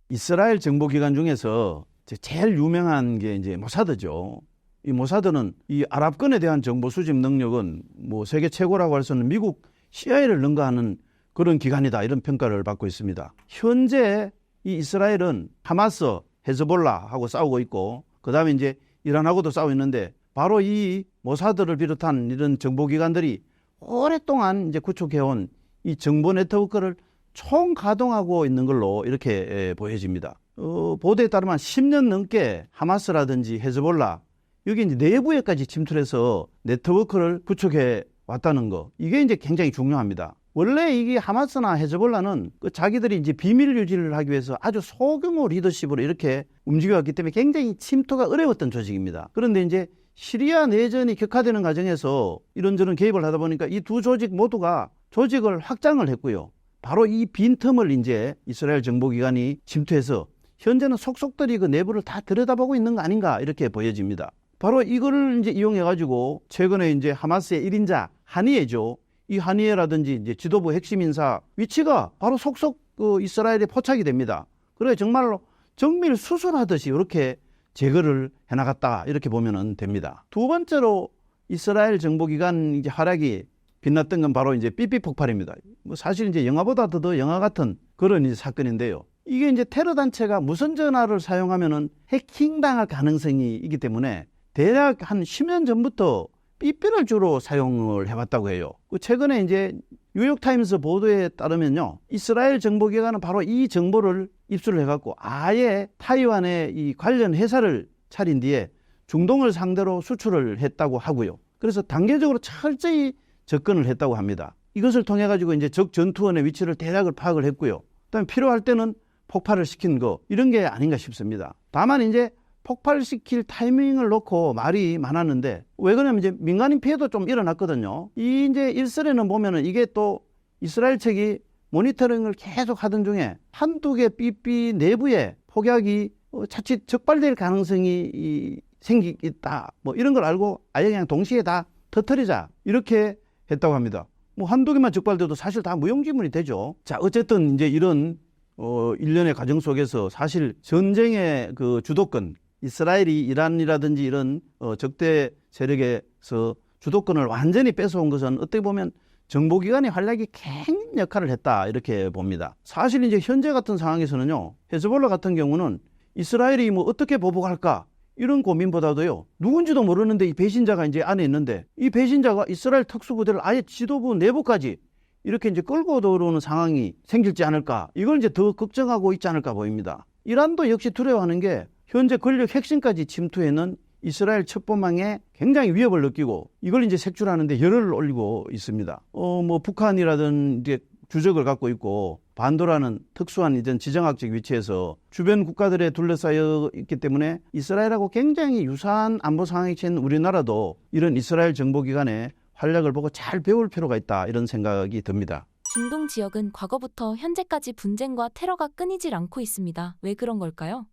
이스라엘 정보기관 중에서 제일 유명한 게 이제 모사드죠. 이 모사드는 이 아랍권에 대한 정보 수집 능력은 뭐 세계 최고라고 할 수 있는 미국 CIA를 능가하는 그런 기관이다 이런 평가를 받고 있습니다. 현재 이 이스라엘은 하마스, 헤즈볼라하고 싸우고 있고 그다음에 이제 이란하고도 싸우고 있는데 바로 이 모사드를 비롯한 이런 정보기관들이 오랫동안 이제 구축해온 이 정보 네트워크를 총 가동하고 있는 걸로 이렇게 보여집니다. 보도에 따르면 10년 넘게 하마스라든지 헤즈볼라 여기 이제 내부에까지 침투해서 네트워크를 구축해 왔다는 거 이게 이제 굉장히 중요합니다. 원래 이게 하마스나 헤즈볼라는 자기들이 이제 비밀 유지를 하기 위해서 아주 소규모 리더십으로 이렇게 움직여왔기 때문에 굉장히 침투가 어려웠던 조직입니다. 그런데 이제 시리아 내전이 격화되는 과정에서 이런저런 개입을 하다 보니까 이 두 조직 모두가 조직을 확장을 했고요. 바로 이 빈틈을 이제 이스라엘 정보기관이 침투해서 현재는 속속들이 그 내부를 다 들여다보고 있는 거 아닌가 이렇게 보여집니다. 바로 이거를 이제 이용해가지고 최근에 이제 하마스의 1인자 하니에죠. 이 하니에라든지 이제 지도부 핵심 인사 위치가 바로 속속 이스라엘에 포착이 됩니다. 그래 정말로 정밀 수술하듯이 이렇게 제거를 해나갔다 이렇게 보면 됩니다. 두 번째로 이스라엘 정보기관 이제 활약이 빛났던 건 바로 이제 삐삐 폭발입니다. 뭐 사실 이제 영화보다 더 영화 같은 그런 이제 사건인데요. 이게 이제 테러 단체가 무선 전화를 사용하면은 해킹당할 가능성이 있기 때문에 대략 한 10년 전부터 삐삐를 주로 사용을 해왔다고 해요. 최근에 이제 뉴욕타임스 보도에 따르면요, 이스라엘 정보기관은 바로 이 정보를 입수를 해갖고 아예 타이완에 이 관련 회사를 차린 뒤에 중동을 상대로 수출을 했다고 하고요. 그래서 단계적으로 철저히 접근을 했다고 합니다. 이것을 통해 가지고 이제 적 전투원의 위치를 대략을 파악을 했고요. 그다음에 필요할 때는 폭발을 시킨 거 이런 게 아닌가 싶습니다. 다만 이제 폭발시킬 타이밍을 놓고 말이 많았는데 왜 그러냐면 이제 민간인 피해도 좀 일어났거든요. 이 이제 일설에는 보면은 이게 또 이스라엘 측이 모니터링을 계속 하던 중에 한두 개 삐삐 내부에 폭약이 자칫 적발될 가능성이 생기겠다. 뭐 이런 걸 알고 아예 그냥 동시에 다 터뜨리자 이렇게 했다고 합니다. 뭐 한두 개만 적발돼도 사실 다 무용지물이 되죠. 자, 어쨌든 이제 이런 일련의 과정 속에서 사실 전쟁의 그 주도권 이스라엘이 이란이라든지 이런 적대 세력에서 주도권을 완전히 뺏어온 것은 어떻게 보면 정보기관의 활약이 큰 역할을 했다 이렇게 봅니다. 사실 이제 현재 같은 상황에서는요, 헤즈볼라 같은 경우는 이스라엘이 뭐 어떻게 보복할까 이런 고민보다도요, 누군지도 모르는데 이 배신자가 이제 안에 있는데 이 배신자가 이스라엘 특수부대를 아예 지도부 내부까지 이렇게 이제 끌고 들어오는 상황이 생길지 않을까, 이걸 이제 더 걱정하고 있지 않을까 보입니다. 이란도 역시 두려워하는 게 현재 권력 핵심까지 침투해는 이스라엘 첩보망에 굉장히 위협을 느끼고 이걸 이제 색출하는데 열을 올리고 있습니다. 뭐 북한이라든 주적을 갖고 있고 반도라는 특수한 이전 지정학적 위치에서 주변 국가들에 둘러싸여 있기 때문에 이스라엘하고 굉장히 유사한 안보 상황에 처한 우리나라도 이런 이스라엘 정보기관의 활약을 보고 잘 배울 필요가 있다 이런 생각이 듭니다.
중동 지역은 과거부터 현재까지 분쟁과 테러가 끊이질 않고 있습니다. 왜 그런 걸까요?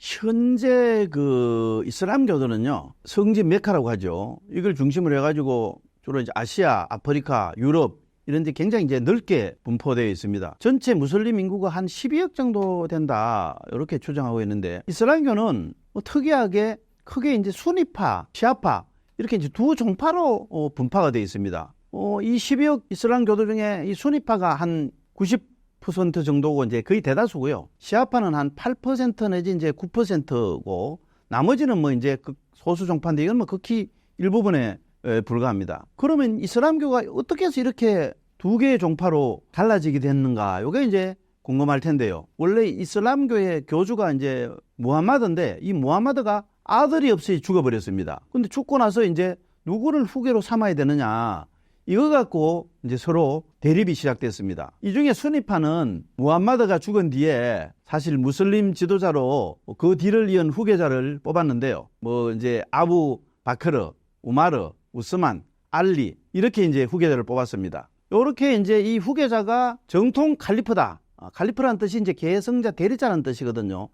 현재 그 이슬람교도는요, 성지 메카라고 하죠. 이걸 중심으로 해가지고 주로 이제 아시아, 아프리카, 유럽 이런 데 굉장히 이제 넓게 분포되어 있습니다. 전체 무슬림 인구가 한 12억 정도 된다 이렇게 추정하고 있는데 이슬람교는 뭐 특이하게 크게 이제 수니파, 시아파 이렇게 이제 두 종파로 분파가 되어 있습니다. 이 12억 이슬람 교도 중에 이 수니파가 한 90% 정도고 이제 거의 대다수고요. 시아파는 한 8% 내지 이제 9%고 나머지는 뭐 이제 소수 종파인데 이건 뭐 극히 일부분에 불과합니다. 그러면 이슬람교가 어떻게 해서 이렇게 두 개의 종파로 갈라지게 됐는가? 이게 이제 궁금할 텐데요. 원래 이슬람교의 교주가 이제 무함마드인데 이 무함마드가 아들이 없이 죽어버렸습니다. 근데 죽고 나서 이제 누구를 후계로 삼아야 되느냐, 이거 갖고 이제 서로 대립이 시작됐습니다. 이 중에 수니파는 무함마드가 죽은 뒤에 사실 무슬림 지도자로 그 뒤를 이은 후계자를 뽑았는데요. 뭐 이제 아부 바크르, 우마르, 우스만, 알리 이렇게 이제 후계자를 뽑았습니다. 이렇게 이제 이 후계자가 정통 칼리프다. 칼리프라는 뜻이 이제 계승자 대리자라는 뜻이거든요.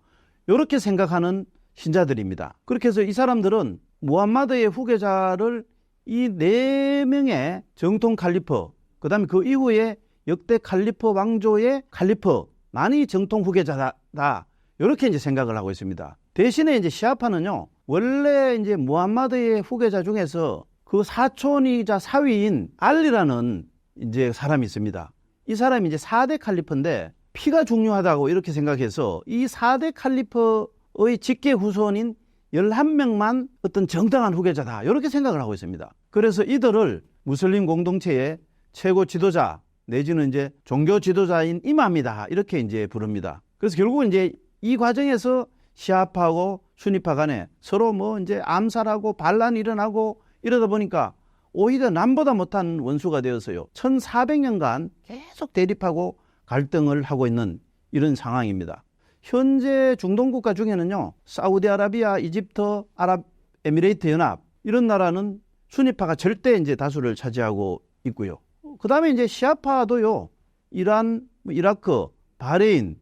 이렇게 생각하는 신자들입니다. 그렇게 해서 이 사람들은 무함마드의 후계자를 이 4명의 정통 칼리프, 그 다음에 그 이후에 역대 칼리프 왕조의 칼리프만이 정통 후계자다. 이렇게 이제 생각을 하고 있습니다. 대신에 이제 시아파는요, 원래 이제 무함마드의 후계자 중에서 그 사촌이자 사위인 알리라는 이제 사람이 있습니다. 이 사람이 이제 4대 칼리프인데 피가 중요하다고 이렇게 생각해서 이 4대 칼리프의 직계 후손인 11명만 어떤 정당한 후계자다 이렇게 생각을 하고 있습니다. 그래서 이들을 무슬림 공동체의 최고 지도자 내지는 이제 종교 지도자인 이맘이다 이렇게 이제 부릅니다. 그래서 결국은 이제 이 과정에서 시아파하고 수니파 간에 서로 뭐 이제 암살하고 반란이 일어나고 이러다 보니까 오히려 남보다 못한 원수가 되어서요. 1400년간 계속 대립하고 갈등을 하고 있는 이런 상황입니다. 현재 중동 국가 중에는요, 사우디아라비아, 이집트, 아랍에미레이트 연합 이런 나라는 수니파가 절대 이제 다수를 차지하고 있고요. 그 다음에 이제 시아파도요, 이란, 이라크, 바레인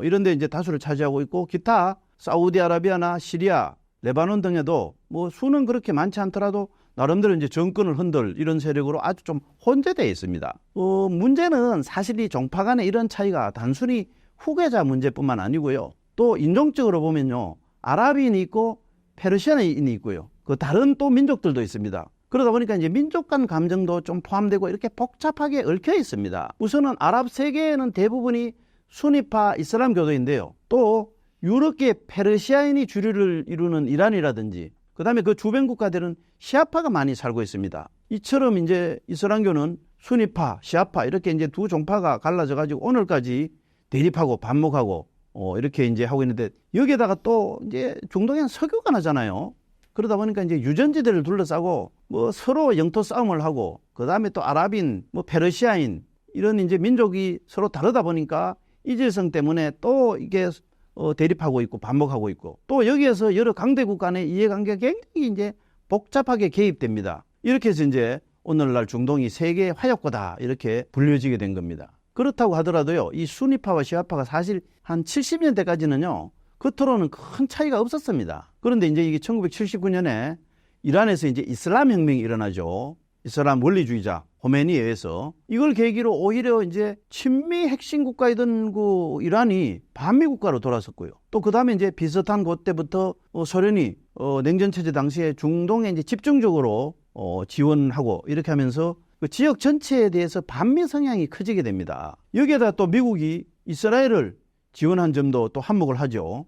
이런 데 이제 다수를 차지하고 있고 기타 사우디아라비아나 시리아, 레바논 등에도 뭐 수는 그렇게 많지 않더라도 나름대로 이제 정권을 흔들 이런 세력으로 아주 좀 혼재되어 있습니다. 문제는 사실 이 종파 간의 이런 차이가 단순히 후계자 문제뿐만 아니고요. 또 인종적으로 보면요. 아랍인이 있고 페르시아인이 있고요. 그 다른 또 민족들도 있습니다. 그러다 보니까 이제 민족 간 감정도 좀 포함되고 이렇게 복잡하게 얽혀 있습니다. 우선은 아랍 세계에는 대부분이 수니파 이슬람교도인데요. 또 유럽계 페르시아인이 주류를 이루는 이란이라든지 그 다음에 그 주변 국가들은 시아파가 많이 살고 있습니다. 이처럼 이제 이슬람교는 수니파, 시아파 이렇게 이제 두 종파가 갈라져 가지고 오늘까지 대립하고 반목하고 이렇게 이제 하고 있는데 여기에다가 또 이제 중동에는 석유가 나잖아요. 그러다 보니까 이제 유전지들을 둘러싸고 뭐 서로 영토 싸움을 하고 그 다음에 또 아랍인, 뭐 페르시아인 이런 이제 민족이 서로 다르다 보니까 이질성 때문에 또 이게 대립하고 있고 반목하고 있고 또 여기에서 여러 강대국 간의 이해관계가 굉장히 이제 복잡하게 개입됩니다. 이렇게 해서 이제 오늘날 중동이 세계의 화약고다 이렇게 불려지게 된 겁니다. 그렇다고 하더라도요, 이 수니파와 시아파가 사실 한 70년대까지는요, 겉으로는 큰 차이가 없었습니다. 그런데 이제 이게 1979년에 이란에서 이제 이슬람 혁명이 일어나죠. 이슬람 원리주의자 호메니에 의해서 이걸 계기로 오히려 이제 친미 핵심 국가이던 그 이란이 반미 국가로 돌아섰고요. 또 그 다음에 이제 비슷한 그때부터 소련이 냉전 체제 당시에 중동에 이제 집중적으로 지원하고 이렇게 하면서 그 지역 전체에 대해서 반미 성향이 커지게 됩니다. 여기에다 또 미국이 이스라엘을 지원한 점도 또 한몫을 하죠.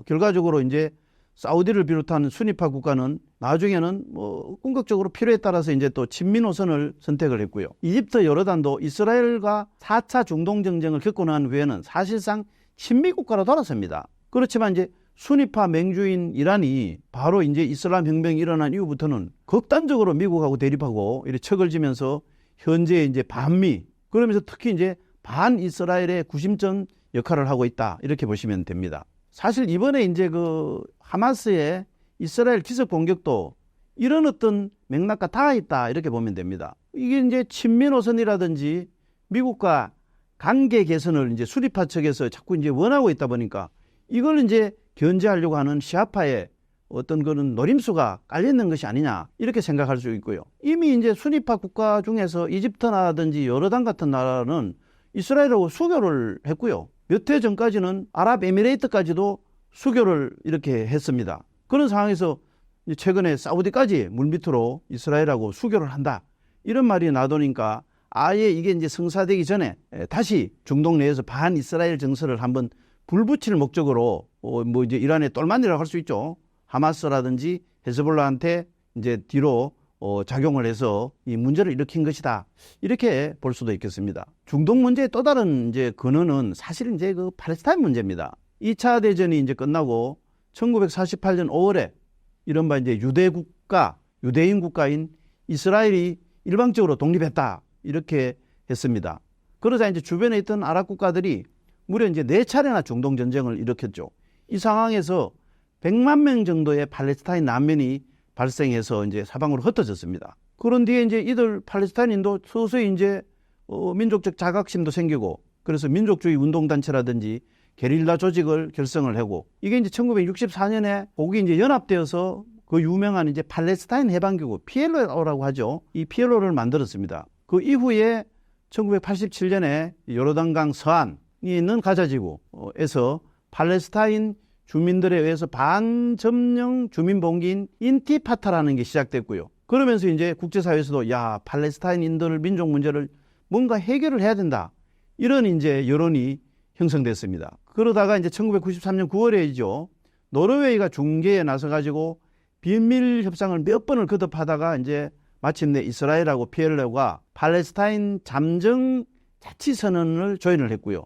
결과적으로 이제 사우디를 비롯한 수니파 국가는 나중에는 뭐 궁극적으로 필요에 따라서 이제 또 친미 노선을 선택을 했고요. 이집트, 요르단도 이스라엘과 4차 중동 정쟁을 겪고 난 후에는 사실상 친미 국가로 돌아섭니다. 그렇지만 이제 수니파 맹주인 이란이 바로 이제 이슬람 혁명이 일어난 이후부터는 극단적으로 미국하고 대립하고 이렇게 척을 지면서 현재 이제 반미, 그러면서 특히 이제 반 이스라엘의 구심점 역할을 하고 있다 이렇게 보시면 됩니다. 사실 이번에 이제 그 하마스의 이스라엘 기습 공격도 이런 어떤 맥락과 닿아 있다 이렇게 보면 됩니다. 이게 이제 친미 노선이라든지 미국과 관계 개선을 이제 수리파 측에서 자꾸 이제 원하고 있다 보니까 이걸 이제 견제하려고 하는 시아파의 어떤 그런 노림수가 깔려있는 것이 아니냐 이렇게 생각할 수 있고요. 이미 이제 수니파 국가 중에서 이집트라든지 요르단 같은 나라는 이스라엘하고 수교를 했고요. 몇 해 전까지는 아랍에미레이트까지도 수교를 이렇게 했습니다. 그런 상황에서 최근에 사우디까지 물밑으로 이스라엘하고 수교를 한다 이런 말이 나도니까 아예 이게 이제 성사되기 전에 다시 중동 내에서 반 이스라엘 정서를 한번 불붙일 목적으로 뭐 이제 이란의 똘만이라고 할 수 있죠. 하마스라든지 헤즈볼라한테 이제 뒤로 작용을 해서 이 문제를 일으킨 것이다. 이렇게 볼 수도 있겠습니다. 중동 문제의 또 다른 이제 근원은 사실 이제 그 팔레스타인 문제입니다. 2차 대전이 이제 끝나고 1948년 5월에 이른바 이제 유대인 국가인 이스라엘이 일방적으로 독립했다 이렇게 했습니다. 그러자 이제 주변에 있던 아랍 국가들이 무려 이제 4차례나 중동 전쟁을 일으켰죠. 이 상황에서 100만 명 정도의 팔레스타인 난민이 발생해서 이제 사방으로 흩어졌습니다. 그런 뒤에 이제 이들 팔레스타인인도 서서히 이제 민족적 자각심도 생기고, 그래서 민족주의 운동단체라든지 게릴라 조직을 결성을 하고, 이게 이제 1964년에 거기 이제 연합되어서 그 유명한 이제 팔레스타인 해방기구 PLO라고 하죠. 이 PLO를 만들었습니다. 그 이후에 1987년에 요르단강 서안이 있는 가자지구에서 팔레스타인 주민들에 의해서 반점령 주민봉기인 인티파타라는 게 시작됐고요. 그러면서 이제 국제사회에서도 팔레스타인인들 민족 문제를 뭔가 해결을 해야 된다, 이런 이제 여론이 형성됐습니다. 그러다가 이제 1993년 9월에죠. 노르웨이가 중재에 나서가지고 비밀 협상을 몇 번을 거듭하다가 이제 마침내 이스라엘하고 PLO가 팔레스타인 잠정 자치선언을 조인을 했고요.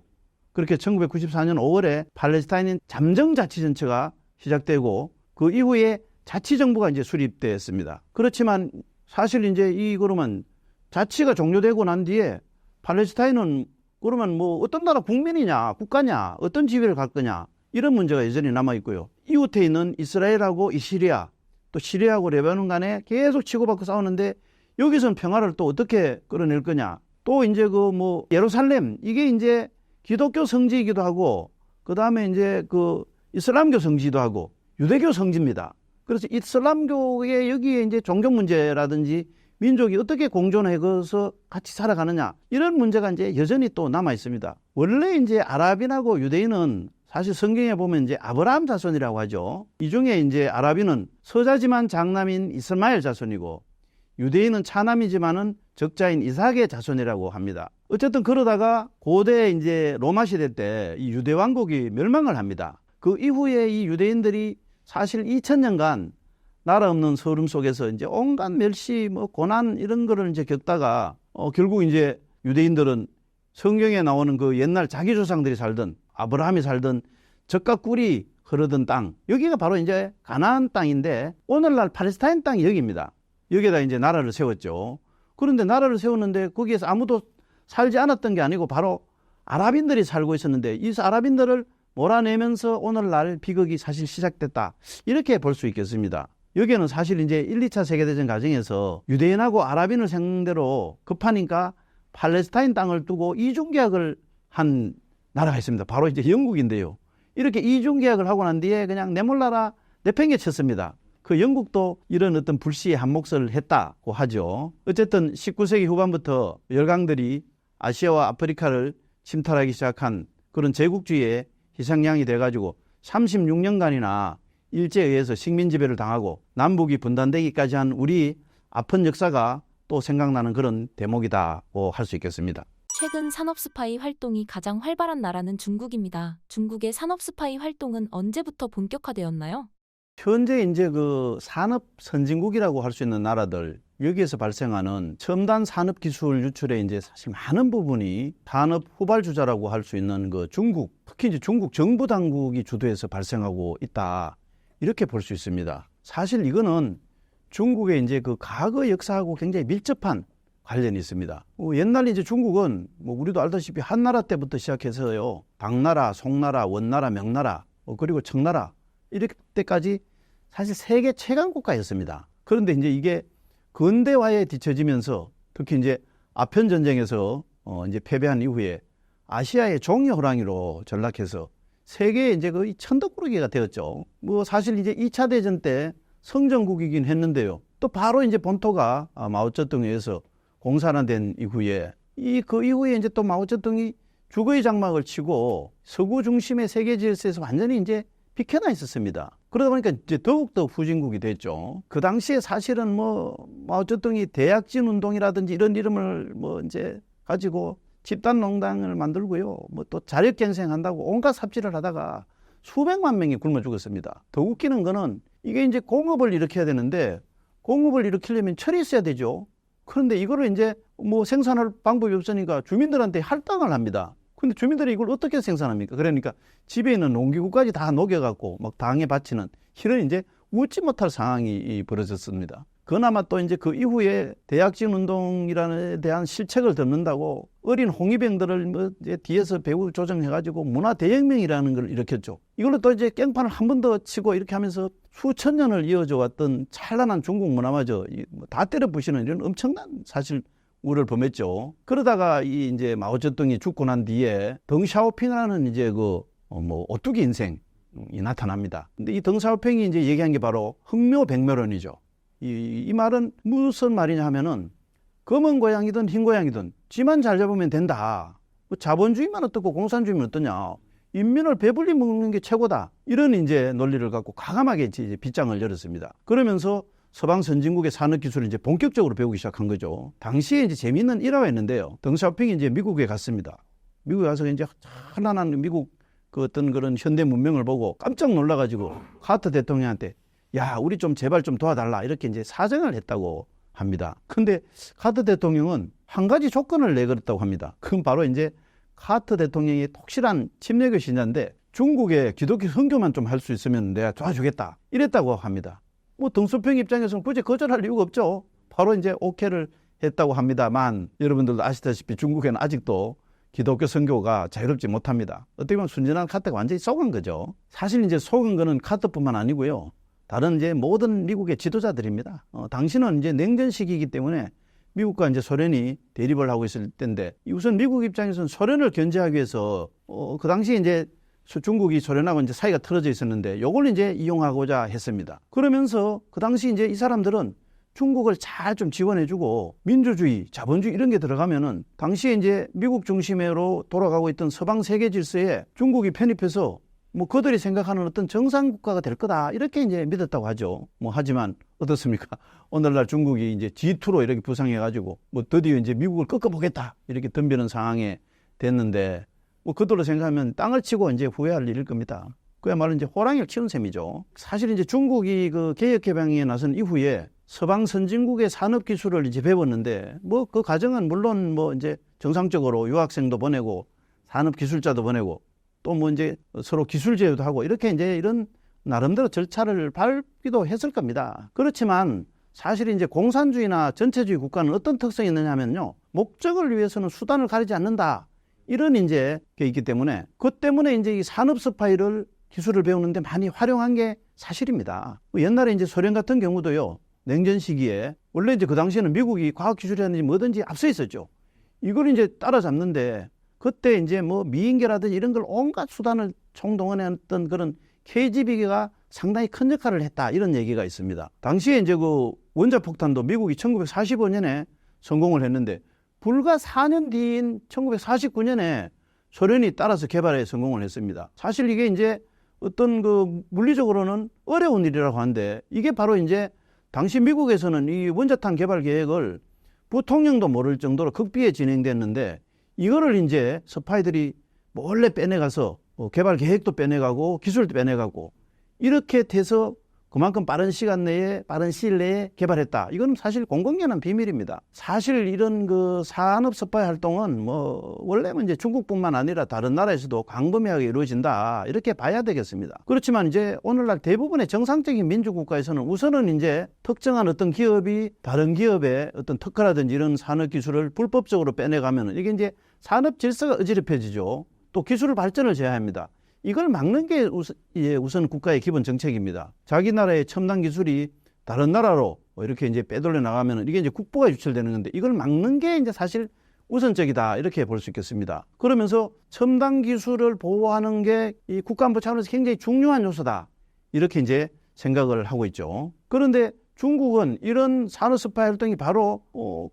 그렇게 1994년 5월에 팔레스타인 잠정자치정처가 시작되고, 그 이후에 자치정부가 이제 수립됐습니다. 그렇지만 사실 이제 그러면 자치가 종료되고 난 뒤에 팔레스타인은 그러면 뭐 어떤 나라 국민이냐, 국가냐, 어떤 지위를 갈 거냐, 이런 문제가 여전히 남아 있고요. 이웃에 있는 이스라엘하고 이 시리아, 또 시리아하고 레바논 간에 계속 치고받고 싸우는데 여기서는 평화를 또 어떻게 끌어낼 거냐. 또 이제 예루살렘, 이게 이제 기독교 성지이기도 하고, 그 다음에 이제 이슬람교 성지도 하고 유대교 성지입니다. 그래서 이슬람교의 여기에 이제 종교 문제라든지 민족이 어떻게 공존해서 같이 살아가느냐, 이런 문제가 이제 여전히 또 남아 있습니다. 원래 이제 아랍인하고 유대인은 사실 성경에 보면 이제 아브라함 자손이라고 하죠. 이 중에 이제 아랍인은 서자지만 장남인 이스마엘 자손이고, 유대인은 차남이지만은 적자인 이삭의 자손이라고 합니다. 어쨌든 그러다가 고대 이제 로마 시대 때 이 유대 왕국이 멸망을 합니다. 그 이후에 이 유대인들이 사실 2000년간 나라 없는 서름 속에서 이제 온갖 멸시, 고난 이런 거를 이제 겪다가 결국 이제 유대인들은 성경에 나오는 그 옛날 자기 조상들이 살던, 아브라함이 살던 젖과 꿀이 흐르던 땅, 여기가 바로 이제 가나안 땅인데 오늘날 팔레스타인 땅이 여기입니다. 여기에다 이제 나라를 세웠죠. 그런데 나라를 세웠는데 거기에서 아무도 살지 않았던 게 아니고 바로 아랍인들이 살고 있었는데, 이 아랍인들을 몰아내면서 오늘날 비극이 사실 시작됐다, 이렇게 볼 수 있겠습니다. 여기에는 사실 이제 1, 2차 세계대전 과정에서 유대인하고 아랍인을 상대로 급하니까 팔레스타인 땅을 두고 이중계약을 한 나라가 있습니다. 바로 이제 영국인데요. 이렇게 이중계약을 하고 난 뒤에 그냥 내몰라라 내팽개쳤습니다. 그 영국도 이런 어떤 불시에 한 몫을 했다고 하죠. 어쨌든 19세기 후반부터 열강들이 아시아와 아프리카를 침탈하기 시작한 그런 제국주의의 희생양이 돼가지고 36년간이나 일제에 의해서 식민지배를 당하고 남북이 분단되기까지 한 우리 아픈 역사가 또 생각나는 그런 대목이다고 할 수 있겠습니다.
최근 산업 스파이 활동이 가장 활발한 나라는 중국입니다. 중국의 산업 스파이 활동은 언제부터 본격화되었나요?
현재 이제 산업 선진국이라고 할 수 있는 나라들, 여기에서 발생하는 첨단 산업 기술 유출에 이제 사실 많은 부분이 산업 후발주자라고 할 수 있는 중국, 특히 이제 중국 정부 당국이 주도해서 발생하고 있다, 이렇게 볼 수 있습니다. 사실 이거는 중국의 이제 과거 역사하고 굉장히 밀접한 관련이 있습니다. 옛날 이제 중국은 우리도 알다시피 한나라 때부터 시작해서요, 당나라, 송나라, 원나라, 명나라, 그리고 청나라, 이렇게 때까지 사실 세계 최강 국가였습니다. 그런데 이제 이게 근대화에 뒤처지면서 특히 이제 아편 전쟁에서 이제 패배한 이후에 아시아의 종이 호랑이로 전락해서 세계의 이제 거의 천덕꾸러기가 되었죠. 사실 이제 2차 대전 때 성전국이긴 했는데요. 또 바로 이제 본토가 마오쩌둥에 의해서 공산화된 이후에 그 이후에 이제 또 마오쩌둥이 주거의 장막을 치고 서구 중심의 세계 질서에서 완전히 이제 비켜나 있었습니다. 그러다 보니까 이제 더욱더 후진국이 됐죠. 그 당시에 사실은 마오쩌둥이 대약진 운동이라든지 이런 이름을 이제 가지고 집단 농당을 만들고요. 또 자력갱생한다고 온갖 삽질을 하다가 수백만 명이 굶어 죽었습니다. 더 웃기는 거는 이게 이제 공업을 일으켜야 되는데 공업을 일으키려면 철이 있어야 되죠. 그런데 이거를 이제 생산할 방법이 없으니까 주민들한테 할당을 합니다. 근데 주민들이 이걸 어떻게 생산합니까? 그러니까 집에 있는 농기구까지 다 녹여갖고 막 당에 바치는 이런 이제 웃지 못할 상황이 벌어졌습니다. 그나마 또 이제 그 이후에 대약진 운동이라는 데 대한 실책을 덮는다고 어린 홍위병들을 뭐 이제 뒤에서 배후 조정해가지고 문화 대혁명이라는 걸 일으켰죠. 이걸로 또 이제 깽판을 한 번 더 치고 이렇게 하면서 수천 년을 이어져 왔던 찬란한 중국 문화마저 다 때려 부시는 이런 엄청난 사실 우를 범했죠. 그러다가 이 이제 마오쩌둥이 죽고 난 뒤에 덩샤오핑이라는 이제 뭐 오뚜기 인생이 나타납니다. 근데 이 덩샤오핑이 이제 얘기한 게 바로 흑묘백묘론이죠. 이 말은 무슨 말이냐 하면은 검은 고양이든 흰 고양이든 쥐만 잘 잡으면 된다. 자본주의만 어떻고 공산주의만 어떠냐. 인민을 배불리 먹는 게 최고다. 이런 이제 논리를 갖고 과감하게 이제 빗장을 열었습니다. 그러면서 서방 선진국의 산업 기술을 이제 본격적으로 배우기 시작한 거죠. 당시에 이제 재미있는 일화가 있는데요. 덩샤오핑이 이제 미국에 갔습니다. 미국에 가서 이제 찬란한 미국 그 어떤 그런 현대 문명을 보고 깜짝 놀라가지고 카터 대통령한테 야, 우리 좀 제발 좀 도와달라. 이렇게 이제 사정을 했다고 합니다. 근데 카터 대통령은 한 가지 조건을 내걸었다고 합니다. 그건 바로 이제 카터 대통령이 독실한 침례교 신자인데 중국의 기독교 선교만 좀 할 수 있으면 내가 도와주겠다. 이랬다고 합니다. 뭐 덩샤오핑 입장에서는 굳이 거절할 이유가 없죠. 바로 이제 오케이를 했다고 합니다만 여러분들도 아시다시피 중국에는 아직도 기독교 선교가 자유롭지 못합니다. 어떻게 보면 순진한 카터가 완전히 속은 거죠. 사실 이제 속은 거는 카터뿐만 아니고요. 다른 이제 모든 미국의 지도자들입니다. 당시는 이제 냉전 시기이기 때문에 미국과 이제 소련이 대립을 하고 있을 때인데 우선 미국 입장에서는 소련을 견제하기 위해서 그 당시 이제 중국이 소련하고 이제 사이가 틀어져 있었는데 요걸 이제 이용하고자 했습니다. 그러면서 그 당시 이제 이 사람들은 중국을 잘 좀 지원해주고 민주주의, 자본주의 이런 게 들어가면은 당시에 이제 미국 중심으로 돌아가고 있던 서방 세계 질서에 중국이 편입해서 뭐 그들이 생각하는 어떤 정상 국가가 될 거다 이렇게 이제 믿었다고 하죠. 뭐 하지만 어떻습니까? 오늘날 중국이 이제 G2로 이렇게 부상해가지고 뭐 드디어 이제 미국을 꺾어보겠다 이렇게 덤비는 상황에 됐는데 뭐 그들로 생각하면 땅을 치고 이제 후회할 일일 겁니다. 그야말로 이제 호랑이를 치는 셈이죠. 사실 이제 중국이 그 개혁개방에 나선 이후에 서방 선진국의 산업 기술을 이제 배웠는데 뭐 그 과정은 물론 뭐 이제 정상적으로 유학생도 보내고 산업 기술자도 보내고 또 뭐 이제 서로 기술 제휴도 하고 이렇게 이제 이런 나름대로 절차를 밟기도 했을 겁니다. 그렇지만 사실 이제 공산주의나 전체주의 국가는 어떤 특성이 있느냐면요. 목적을 위해서는 수단을 가리지 않는다. 이런 이제 게 있기 때문에 그 때문에 이제 이 산업 스파이를 기술을 배우는데 많이 활용한 게 사실입니다. 옛날에 이제 소련 같은 경우도요. 냉전 시기에 원래 이제 그 당시에는 미국이 과학기술이라든지 뭐든지 앞서 있었죠. 이걸 이제 따라잡는데 그때 이제 뭐 미인계라든지 이런 걸 온갖 수단을 총동원했던 그런 KGB가 상당히 큰 역할을 했다. 이런 얘기가 있습니다. 당시에 이제 그 원자폭탄도 미국이 1945년에 성공을 했는데 불과 4년 뒤인 1949년에 소련이 따라서 개발에 성공을 했습니다. 사실 이게 이제 어떤 그 물리적으로는 어려운 일이라고 하는데 이게 바로 이제 당시 미국에서는 이 원자탄 개발 계획을 부통령도 모를 정도로 극비에 진행됐는데 이거를 이제 스파이들이 몰래 빼내가서 개발 계획도 빼내가고 기술도 빼내가고 이렇게 돼서 그만큼 빠른 시간 내에 빠른 시일 내에 개발했다. 이건 사실 공공연한 비밀입니다. 사실 이런 그 산업 스파이 활동은 뭐 원래는 이제 중국뿐만 아니라 다른 나라에서도 광범위하게 이루어진다. 이렇게 봐야 되겠습니다. 그렇지만 이제 오늘날 대부분의 정상적인 민주국가에서는 우선은 이제 특정한 어떤 기업이 다른 기업의 어떤 특허라든지 이런 산업 기술을 불법적으로 빼내가면은 이게 이제 산업 질서가 어지럽혀지죠. 또 기술 발전을 제한합니다. 이걸 막는 게 우선 국가의 기본 정책입니다. 자기 나라의 첨단 기술이 다른 나라로 이렇게 이제 빼돌려 나가면 이게 이제 국보가 유출되는 건데 이걸 막는 게 이제 사실 우선적이다. 이렇게 볼 수 있겠습니다. 그러면서 첨단 기술을 보호하는 게 이 국가안보 차원에서 굉장히 중요한 요소다. 이렇게 이제 생각을 하고 있죠. 그런데 중국은 이런 산업 스파이 활동이 바로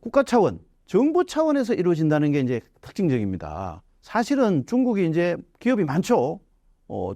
국가 차원, 정부 차원에서 이루어진다는 게 이제 특징적입니다. 사실은 중국이 이제 기업이 많죠.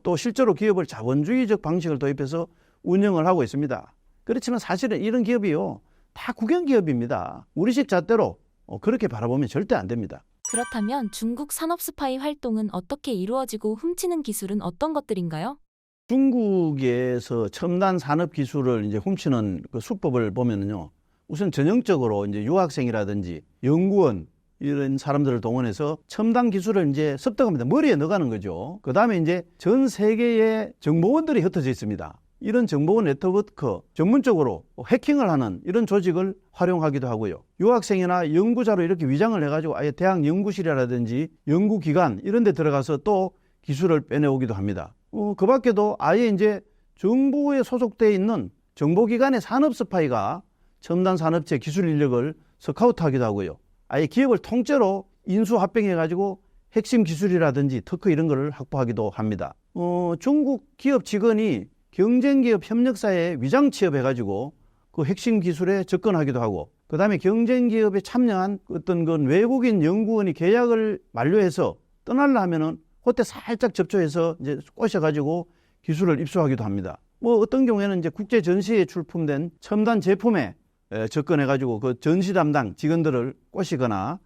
또 실제로 기업을 자본주의적 방식을 도입해서 운영을 하고 있습니다. 그렇지만 사실은 이런 기업이요. 다 국영기업입니다. 우리식 잣대로 그렇게 바라보면 절대 안 됩니다.
그렇다면 중국 산업 스파이 활동은 어떻게 이루어지고 훔치는 기술은 어떤 것들인가요?
중국에서 첨단 산업 기술을 이제 훔치는 그 수법을 보면요. 우선 전형적으로 이제 유학생이라든지 연구원 이런 사람들을 동원해서 첨단 기술을 이제 습득합니다. 머리에 넣어가는 거죠. 그 다음에 이제 전 세계의 정보원들이 흩어져 있습니다. 이런 정보 네트워크 전문적으로 해킹을 하는 이런 조직을 활용하기도 하고요. 유학생이나 연구자로 이렇게 위장을 해가지고 아예 대학 연구실이라든지 연구기관 이런 데 들어가서 또 기술을 빼내오기도 합니다. 그 밖에도 아예 이제 정부에 소속되어 있는 정보기관의 산업 스파이가 첨단 산업체 기술 인력을 스카우트하기도 하고요. 아예 기업을 통째로 인수합병해가지고 핵심 기술이라든지 특허 이런 거를 확보하기도 합니다. 중국 기업 직원이 경쟁기업 협력사에 위장 취업해가지고 그 핵심 기술에 접근하기도 하고, 그 다음에 경쟁기업에 참여한 어떤 그 외국인 연구원이 계약을 만료해서 떠나려 하면은 그때 살짝 접촉해서 이제 꼬셔가지고 기술을 입수하기도 합니다. 어떤 경우에는 이제 국제 전시에 출품된 첨단 제품에 접근해가지고 그 전시 담당 직원들을 꼬시거나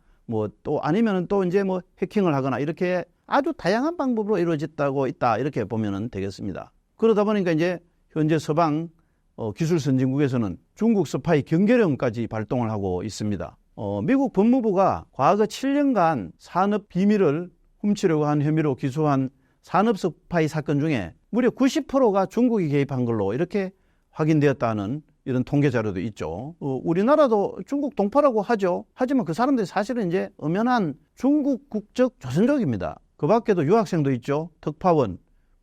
또 아니면은 또 이제 해킹을 하거나 이렇게 아주 다양한 방법으로 이루어졌다고 있다, 이렇게 보면은 되겠습니다. 그러다 보니까 이제 현재 서방 기술 선진국에서는 중국 스파이 경계령까지 발동을 하고 있습니다. 미국 법무부가 과거 7년간 산업 비밀을 훔치려고 한 혐의로 기소한 산업 스파이 사건 중에 무려 90%가 중국이 개입한 걸로 이렇게 확인되었다는 이런 통계 자료도 있죠. 우리나라도 중국 동포라고 하죠. 하지만 그 사람들이 사실은 이제 엄연한 중국 국적 조선족입니다. 그 밖에도 유학생도 있죠. 특파원,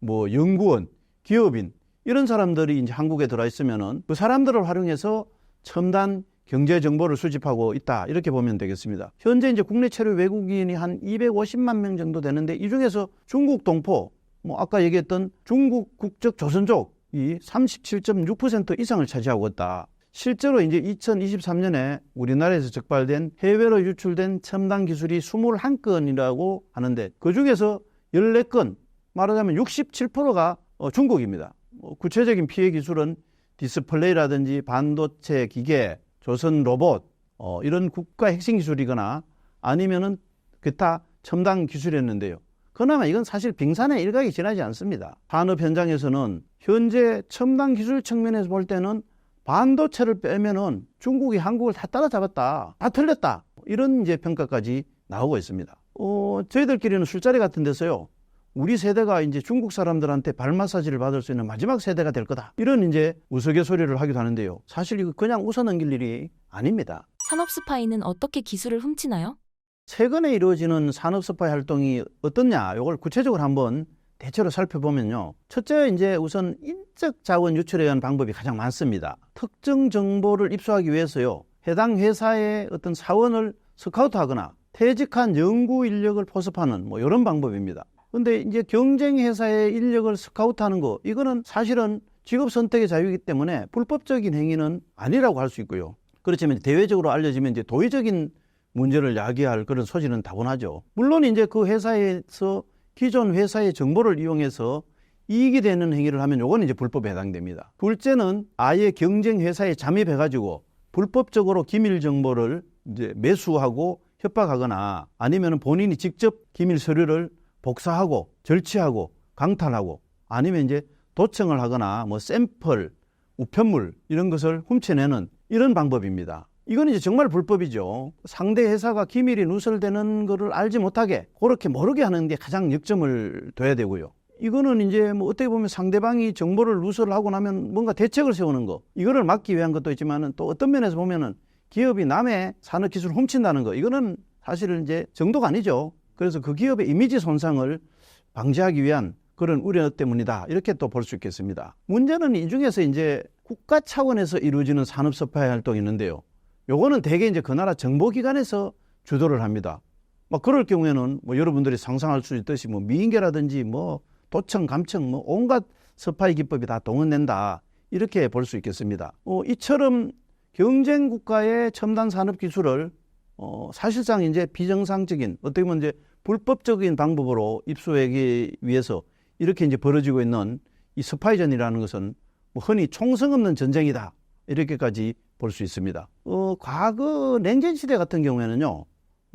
연구원, 기업인 이런 사람들이 이제 한국에 들어와 있으면은 그 사람들을 활용해서 첨단 경제 정보를 수집하고 있다, 이렇게 보면 되겠습니다. 현재 이제 국내 체류 외국인이 한 250만 명 정도 되는데 이 중에서 중국 동포, 아까 얘기했던 중국 국적 조선족이 37.6% 이상을 차지하고 있다. 실제로 이제 2023년에 우리나라에서 적발된 해외로 유출된 첨단 기술이 21건이라고 하는데 그 중에서 14건, 말하자면 67%가 중국입니다. 구체적인 피해 기술은 디스플레이라든지 반도체 기계, 조선 로봇, 이런 국가 핵심 기술이거나 아니면은 기타 첨단 기술이었는데요. 그나마 이건 사실 빙산의 일각이 지나지 않습니다. 산업 현장에서는 현재 첨단 기술 측면에서 볼 때는 반도체를 빼면은 중국이 한국을 다 따라잡았다, 다 틀렸다, 이런 이제 평가까지 나오고 있습니다. 저희들끼리는 술자리 같은 데서요, 우리 세대가 이제 중국 사람들한테 발 마사지를 받을 수 있는 마지막 세대가 될 거다, 이런 이제 우스갯소리를 하기도 하는데요. 사실 이거 그냥 웃어넘길 일이 아닙니다.
산업 스파이는 어떻게 기술을 훔치나요?
최근에 이루어지는 산업 스파이 활동이 어떻냐, 이걸 구체적으로 한번 대체로 살펴보면요. 첫째, 이제 우선 인적 자원 유출에 의한 방법이 가장 많습니다. 특정 정보를 입수하기 위해서요, 해당 회사의 어떤 사원을 스카우트하거나 퇴직한 연구 인력을 포섭하는 이런 방법입니다. 근데 이제 경쟁 회사의 인력을 스카우트하는 거, 이거는 사실은 직업 선택의 자유이기 때문에 불법적인 행위는 아니라고 할 수 있고요. 그렇지만 대외적으로 알려지면 이제 도의적인 문제를 야기할 그런 소지는 다분하죠. 물론 이제 그 회사에서 기존 회사의 정보를 이용해서 이익이 되는 행위를 하면 요건 이제 불법에 해당됩니다. 둘째는 아예 경쟁 회사에 잠입해가지고 불법적으로 기밀 정보를 이제 매수하고 협박하거나 아니면 본인이 직접 기밀 서류를 복사하고 절취하고 강탈하고 아니면 이제 도청을 하거나 샘플, 우편물 이런 것을 훔쳐내는 이런 방법입니다. 이건 이제 정말 불법이죠. 상대 회사가 기밀이 누설되는 것을 알지 못하게 그렇게 모르게 하는 게 가장 역점을 둬야 되고요. 이거는 이제 어떻게 보면 상대방이 정보를 누설하고 나면 뭔가 대책을 세우는 거, 이거를 막기 위한 것도 있지만은 또 어떤 면에서 보면은 기업이 남의 산업기술을 훔친다는 거, 이거는 사실은 이제 정도가 아니죠. 그래서 그 기업의 이미지 손상을 방지하기 위한 그런 우려 때문이다, 이렇게 또 볼 수 있겠습니다. 문제는 이 중에서 이제 국가 차원에서 이루어지는 산업 스파이 활동이 있는데요. 요거는 대개 이제 그 나라 정보기관에서 주도를 합니다. 그럴 경우에는 여러분들이 상상할 수 있듯이 미인계라든지 도청, 감청, 온갖 스파이 기법이 다 동원된다, 이렇게 볼 수 있겠습니다. 이처럼 경쟁 국가의 첨단 산업 기술을 사실상 이제 비정상적인, 어떻게 보면 이제 불법적인 방법으로 입수하기 위해서 이렇게 이제 벌어지고 있는 이 스파이전이라는 것은 흔히 총성 없는 전쟁이다, 이렇게까지 볼 수 있습니다. 과거 냉전 시대 같은 경우에는요,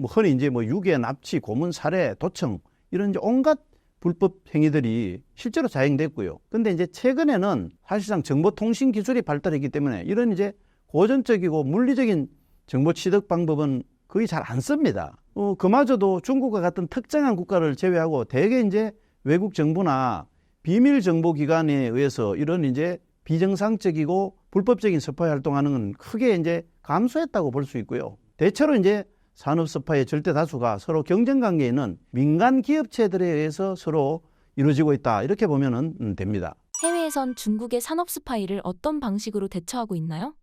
흔히 이제 유괴, 납치, 고문, 살해, 도청 이런 이제 온갖 불법 행위들이 실제로 자행됐고요. 근데 이제 최근에는 사실상 정보통신 기술이 발달했기 때문에 이런 이제 고전적이고 물리적인 정보 취득 방법은 거의 잘 안 씁니다. 그마저도 중국과 같은 특정한 국가를 제외하고 대개 이제 외국 정부나 비밀 정보 기관에 의해서 이런 이제 비정상적이고 불법적인 스파이 활동하는 건 크게 이제 감소했다고 볼 수 있고요. 대체로 이제 산업 스파이의 절대 다수가 서로 경쟁 관계에 있는 민간 기업체들에 의해서 서로 이루어지고 있다. 이렇게 보면 됩니다.
해외에선 중국의 산업 스파이를 어떤 방식으로 대처하고 있나요?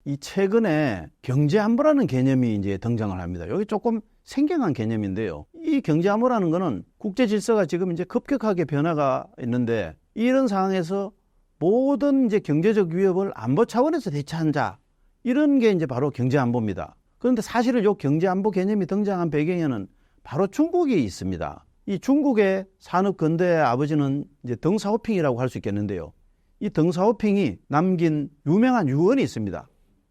이 최근에 경제 안보라는 개념이 이제 등장을 합니다. 여기 조금 생경한 개념인데요. 이 경제 안보라는 거는 국제 질서가 지금 이제 급격하게 변화가 있는데 이런 상황에서 모든 이제 경제적 위협을 안보 차원에서 대처한다. 이런 게 이제 바로 경제 안보입니다. 그런데 사실은 이 경제 안보 개념이 등장한 배경에는 바로 중국이 있습니다. 이 중국의 산업 근대의 아버지는 이제 덩샤오핑이라고 할 수 있겠는데요. 이 덩샤오핑이 남긴 유명한 유언이 있습니다.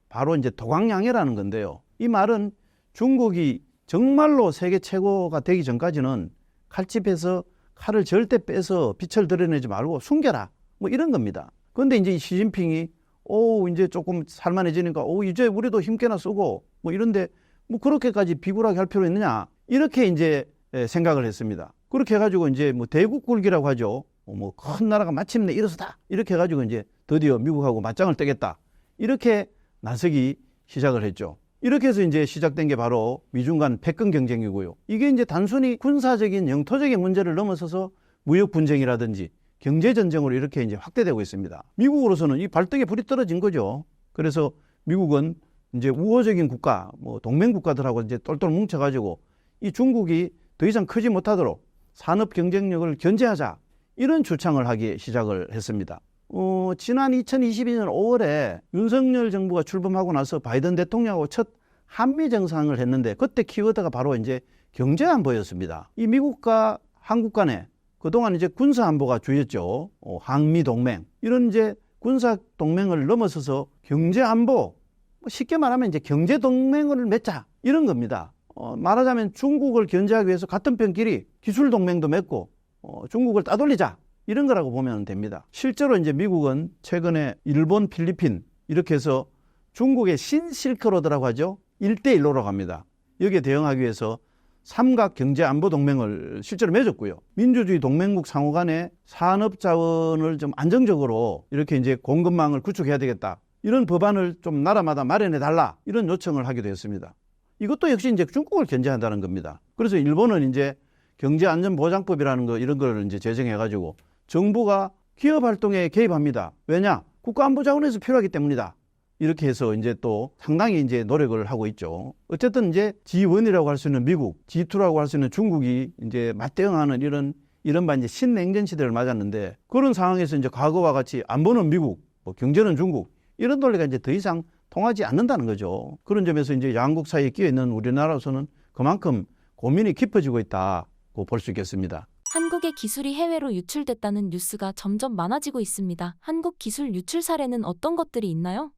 바로 이제 도광양해라는 건데요. 이 말은 중국이 정말로 세계 최고가 되기 전까지는 칼집에서 칼을 절대 빼서 빛을 드러내지 말고 숨겨라. 뭐 이런 겁니다. 그런데 이제 시진핑이 이제 조금 살만해지니까 이제 우리도 힘께나 쓰고 뭐 이런데 뭐 그렇게까지 비굴하게 할 필요 있느냐. 이렇게 이제 생각을 했습니다. 그렇게 해가지고 이제 뭐 대국굴기라고 하죠. 뭐 큰 나라가 마침내 일어서다. 이렇게 해가지고 이제 드디어 미국하고 맞짱을 뜨겠다. 이렇게 나서기 시작을 했죠. 이렇게 해서 이제 시작된 게 바로 미중 간 패권 경쟁이고요. 이게 이제 단순히 군사적인 영토적인 문제를 넘어서서 무역 분쟁이라든지 경제 전쟁으로 이렇게 이제 확대되고 있습니다. 미국으로서는 이 발등에 불이 떨어진 거죠. 그래서 미국은 이제 우호적인 국가, 뭐 동맹 국가들하고 이제 똘똘 뭉쳐가지고 이 중국이 더 이상 크지 못하도록 산업 경쟁력을 견제하자 이런 주창을 하기 시작을 했습니다. 지난 2022년 5월에 윤석열 정부가 출범하고 나서 바이든 대통령하고 첫 한미 정상을 했는데 그때 키워드가 바로 이제 경제 안보였습니다. 이 미국과 한국 간에 그동안 이제 군사 안보가 주였죠. 한미 동맹 이런 이제 군사 동맹을 넘어서서 경제 안보 쉽게 말하면 이제 경제 동맹을 맺자 이런 겁니다. 말하자면 중국을 견제하기 위해서 같은 편끼리 기술 동맹도 맺고 중국을 따돌리자. 이런 거라고 보면 됩니다. 실제로 이제 미국은 최근에 일본, 필리핀 이렇게 해서 중국의 신실크로드라고 하죠. 1대1로로 갑니다. 여기에 대응하기 위해서 삼각 경제 안보 동맹을 실제로 맺었고요. 민주주의 동맹국 상호 간에 산업 자원을 좀 안정적으로 이렇게 이제 공급망을 구축해야 되겠다. 이런 법안을 좀 나라마다 마련해 달라. 이런 요청을 하기도 했습니다. 이것도 역시 이제 중국을 견제한다는 겁니다. 그래서 일본은 이제 경제안전보장법이라는 거 이런 걸 이제 제정해가지고 정부가 기업 활동에 개입합니다. 왜냐? 국가안보 자원에서 필요하기 때문이다. 이렇게 해서 이제 또 상당히 이제 노력을 하고 있죠. 어쨌든 이제 G1이라고 할 수 있는 미국, G2라고 할 수 있는 중국이 이제 맞대응하는 이른바 이제 신냉전 시대를 맞았는데 그런 상황에서 이제 과거와 같이 안보는 미국, 뭐 경제는 중국 이런 논리가 이제 더 이상 통하지 않는다는 거죠. 그런 점에서 이제 양국 사이에 끼어 있는 우리나라로서는 그만큼 고민이 깊어지고 있다고 볼 수 있겠습니다.
한국의 기술이 해외로 유출됐다는 뉴스가 점점 많아지고 있습니다. 한국 기술 유출 사례는 어떤 것들이 있나요?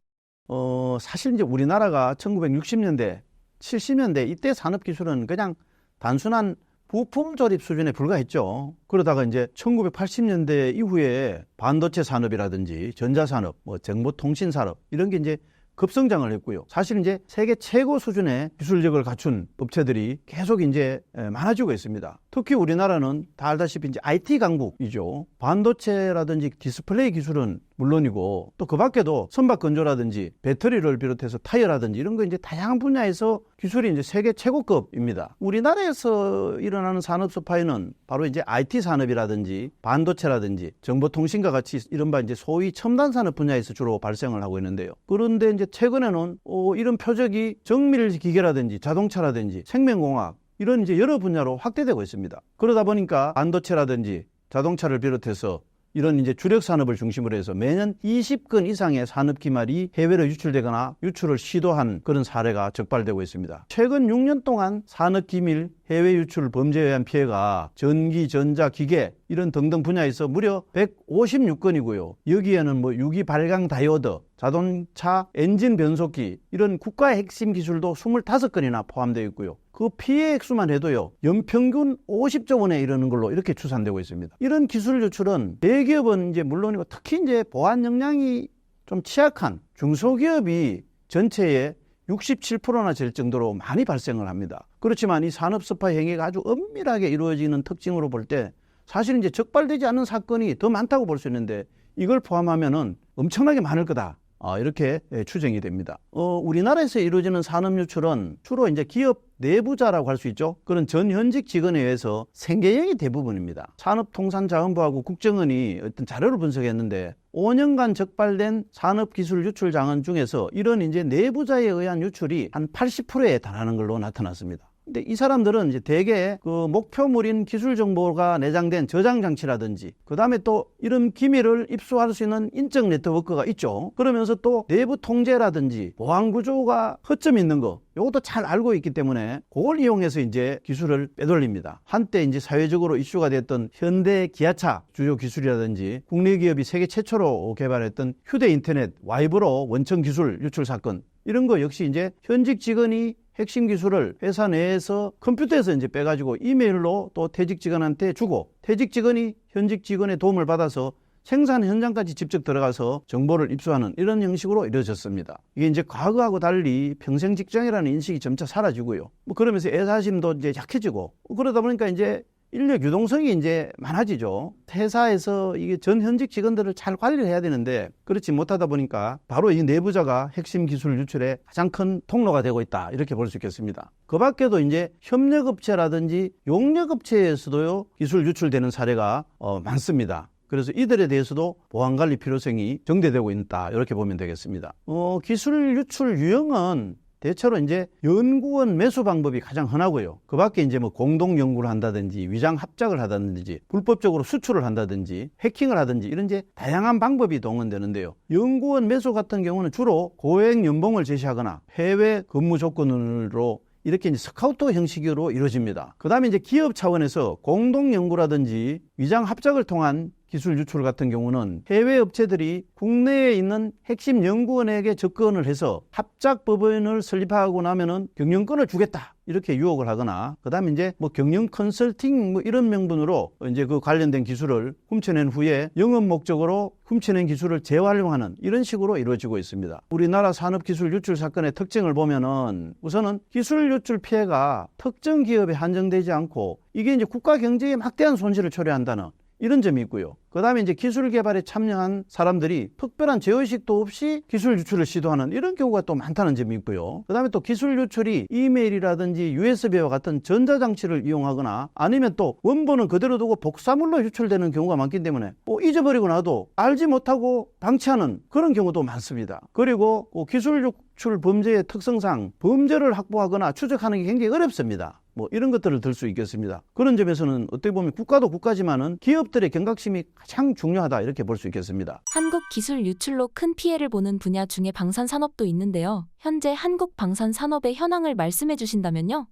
사실 이제 우리나라가 1960년대, 70년대 이때 산업기술은 그냥 단순한 부품 조립 수준에 불과했죠. 그러다가 이제 1980년대 이후에 반도체 산업이라든지 전자산업, 뭐 정보통신 산업 이런 게 이제 급성장을 했고요. 사실 이제 세계 최고 수준의 기술력을 갖춘 업체들이 계속 이제 많아지고 있습니다. 특히 우리나라는 다 알다시피 이제 IT 강국이죠. 반도체라든지 디스플레이 기술은 물론이고 또 그 밖에도 선박 건조라든지 배터리를 비롯해서 타이어라든지 이런 거 이제 다양한 분야에서 기술이 이제 세계 최고급입니다. 우리나라에서 일어나는 산업 스파이는 바로 이제 IT 산업이라든지 반도체라든지 정보통신과 같이 이른바 이제 소위 첨단 산업 분야에서 주로 발생을 하고 있는데요. 그런데 이제 최근에는 이런 표적이 정밀 기계라든지 자동차라든지 생명공학 이런 이제 여러 분야로 확대되고 있습니다. 그러다 보니까 반도체라든지 자동차를 비롯해서 이런 이제 주력 산업을 중심으로 해서 매년 20건 이상의 산업 기말이 해외로 유출되거나 유출을 시도한 그런 사례가 적발되고 있습니다. 최근 6년 동안 산업 기밀 해외 유출 범죄에 의한 피해가 전기, 전자, 기계 이런 등등 분야에서 무려 156건이고요. 여기에는 뭐 유기 발광 다이오드, 자동차 엔진 변속기 이런 국가의 핵심 기술도 25건이나 포함되어 있고요. 그 피해 액수만 해도요, 연평균 50조 원에 이르는 걸로 이렇게 추산되고 있습니다. 이런 기술 유출은 대기업은 이제 물론이고 특히 이제 보안 역량이 좀 취약한 중소기업이 전체의 67%나 될 정도로 많이 발생을 합니다. 그렇지만 이 산업 스파이 행위가 아주 엄밀하게 이루어지는 특징으로 볼 때 사실 이제 적발되지 않은 사건이 더 많다고 볼 수 있는데 이걸 포함하면은 엄청나게 많을 거다. 이렇게 추정이 됩니다. 우리나라에서 이루어지는 산업 유출은 주로 이제 기업 내부자라고 할 수 있죠. 그런 전현직 직원에 의해서 생계형이 대부분입니다. 산업통상자원부하고 국정원이 어떤 자료를 분석했는데 5년간 적발된 산업기술 유출 장원 중에서 이런 이제 내부자에 의한 유출이 한 80%에 달하는 걸로 나타났습니다. 근데 이 사람들은 이제 대개 그 목표물인 기술 정보가 내장된 저장 장치라든지 그다음에 또 이런 기밀을 입수할 수 있는 인적 네트워크가 있죠. 그러면서 또 내부 통제라든지 보안 구조가 허점이 있는 거 이것도 잘 알고 있기 때문에 그걸 이용해서 이제 기술을 빼돌립니다. 한때 이제 사회적으로 이슈가 됐던 현대 기아차 주요 기술이라든지 국내 기업이 세계 최초로 개발했던 휴대 인터넷 와이브로 원천 기술 유출 사건 이런 거 역시 이제 현직 직원이 핵심 기술을 회사 내에서 컴퓨터에서 이제 빼가지고 이메일로 또 퇴직 직원한테 주고 퇴직 직원이 현직 직원의 도움을 받아서 생산 현장까지 직접 들어가서 정보를 입수하는 이런 형식으로 이루어졌습니다. 이게 이제 과거하고 달리 평생 직장이라는 인식이 점차 사라지고요. 그러면서 애사심도 이제 약해지고 그러다 보니까 이제 인력 유동성이 이제 많아지죠. 회사에서 이게 전 현직 직원들을 잘 관리를 해야 되는데 그렇지 못하다 보니까 바로 이 내부자가 핵심 기술 유출의 가장 큰 통로가 되고 있다. 이렇게 볼 수 있겠습니다. 그 밖에도 이제 협력업체라든지 용역업체에서도요, 기술 유출되는 사례가 많습니다. 그래서 이들에 대해서도 보안관리 필요성이 정대되고 있다. 이렇게 보면 되겠습니다. 기술 유출 유형은 대체로 이제 연구원 매수 방법이 가장 흔하고요. 그 밖에 이제 뭐 공동 연구를 한다든지 위장 합작을 하다든지 불법적으로 수출을 한다든지 해킹을 하든지 이런 이제 다양한 방법이 동원되는데요. 연구원 매수 같은 경우는 주로 고액 연봉을 제시하거나 해외 근무 조건으로 이렇게 이제 스카우트 형식으로 이루어집니다. 그 다음에 이제 기업 차원에서 공동 연구라든지 위장 합작을 통한 기술 유출 같은 경우는 해외 업체들이 국내에 있는 핵심 연구원에게 접근을 해서 합작 법인을 설립하고 나면은 경영권을 주겠다. 이렇게 유혹을 하거나, 그 다음에 이제 뭐 경영 컨설팅 뭐 이런 명분으로 이제 그 관련된 기술을 훔쳐낸 후에 영업 목적으로 훔쳐낸 기술을 재활용하는 이런 식으로 이루어지고 있습니다. 우리나라 산업기술 유출 사건의 특징을 보면은 우선은 기술 유출 피해가 특정 기업에 한정되지 않고 이게 이제 국가 경제에 막대한 손실을 초래한다는 이런 점이 있고요. 그 다음에 이제 기술 개발에 참여한 사람들이 특별한 제어의식도 없이 기술 유출을 시도하는 이런 경우가 또 많다는 점이 있고요. 그 다음에 또 기술 유출이 이메일이라든지 USB와 같은 전자장치를 이용하거나 아니면 또 원본은 그대로 두고 복사물로 유출되는 경우가 많기 때문에 잊어버리고 나도 알지 못하고 방치하는 그런 경우도 많습니다. 그리고 기술 유출 범죄의 특성상 범죄를 확보하거나 추적하는 게 굉장히 어렵습니다. 이런 것들을 들 수 있겠습니다. 그런 점에서는 어떻게 보면 국가도 국가지만은 기업들의 경각심이 가장 중요하다 이렇게 볼 수 있겠습니다.
한국 기술 유출로 큰 피해를 보는 분야 중에 방산산업도 있는데요. 현재 한국 방산산업의 현황을 말씀해 주신다면요.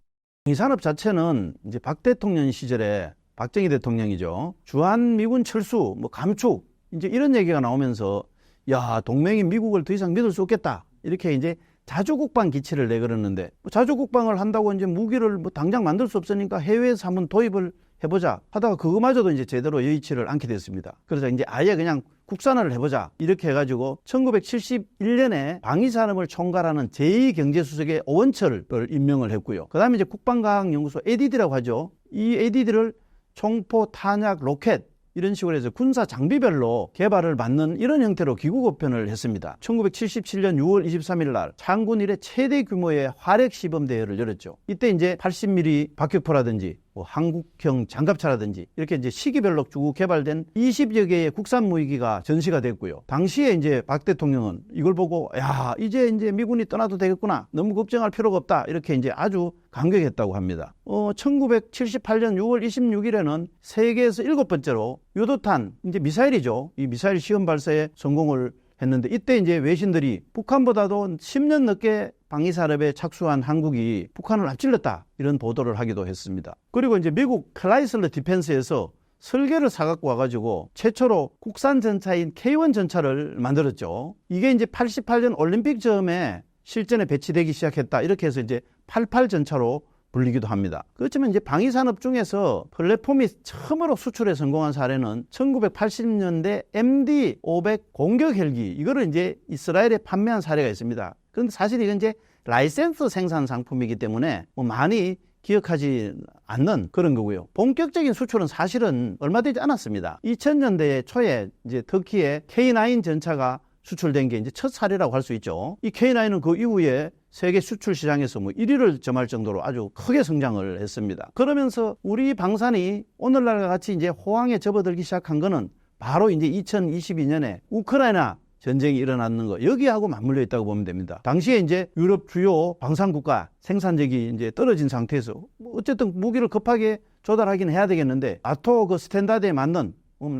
이 산업 자체는 이제 박 대통령 시절에 박정희 대통령이죠. 주한 미군 철수, 감축 이제 이런 얘기가 나오면서 야, 동맹인 미국을 더 이상 믿을 수 없겠다. 이렇게 이제 자주국방 기치를 내걸었는데 자주국방을 한다고 이제 무기를 당장 만들 수 없으니까 해외에서 한번 도입을 해보자 하다가 그거마저도 이제 제대로 여의치를 않게 됐습니다. 그래서 이제 아예 그냥 국산화를 해보자 이렇게 해가지고 1971년에 방위산업을 총괄하는 제2경제수석의 오원철을 임명을 했고요. 그 다음에 이제 국방과학연구소 ADD라고 하죠. 이 ADD를 총포, 탄약, 로켓 이런 식으로 해서 군사 장비별로 개발을 받는 이런 형태로 기구급편을 했습니다. 1977년 6월 23일 날 창군 이래 최대 규모의 화력 시범 대회를 열었죠. 이때 이제 80mm 박격포라든지 한국형 장갑차라든지 이렇게 이제 시기별로 쭉 개발된 20여 개의 국산 무기가 전시가 됐고요. 당시에 이제 박 대통령은 이걸 보고 야, 이제 미군이 떠나도 되겠구나. 너무 걱정할 필요가 없다. 이렇게 이제 아주 감격했다고 합니다. 1978년 6월 26일에는 세계에서 7번째로 유도탄, 이제 미사일이죠. 이 미사일 시험 발사에 성공을 했는데 이때 이제 외신들이 북한보다도 10년 넘게 방위산업에 착수한 한국이 북한을 앞질렀다 이런 보도를 하기도 했습니다. 그리고 이제 미국 클라이슬러 디펜스에서 설계를 사갖고 와가지고 최초로 국산 전차인 K1 전차를 만들었죠. 이게 이제 88년 올림픽 즈음에 실전에 배치되기 시작했다 이렇게 해서 이제 88 전차로 불리기도 합니다. 그렇지만 이제 방위산업 중에서 플랫폼이 처음으로 수출에 성공한 사례는 1980년대 MD-500 공격 헬기 이거를 이제 이스라엘에 판매한 사례가 있습니다. 그런데 사실 이건 이제 라이센스 생산 상품이기 때문에 많이 기억하지 않는 그런 거고요. 본격적인 수출은 사실은 얼마 되지 않았습니다. 2000년대 초에 이제 터키에 K9 전차가 수출된 게 이제 첫 사례라고 할 수 있죠. 이 K9은 그 이후에 세계 수출 시장에서 뭐 1위를 점할 정도로 아주 크게 성장을 했습니다. 그러면서 우리 방산이 오늘날과 같이 이제 호황에 접어들기 시작한 거는 바로 이제 2022년에 우크라이나 전쟁이 일어났는 거, 여기하고 맞물려 있다고 보면 됩니다. 당시에 이제 유럽 주요 방산국가 생산력이 이제 떨어진 상태에서 어쨌든 무기를 급하게 조달하긴 해야 되겠는데, 나토 그 스탠다드에 맞는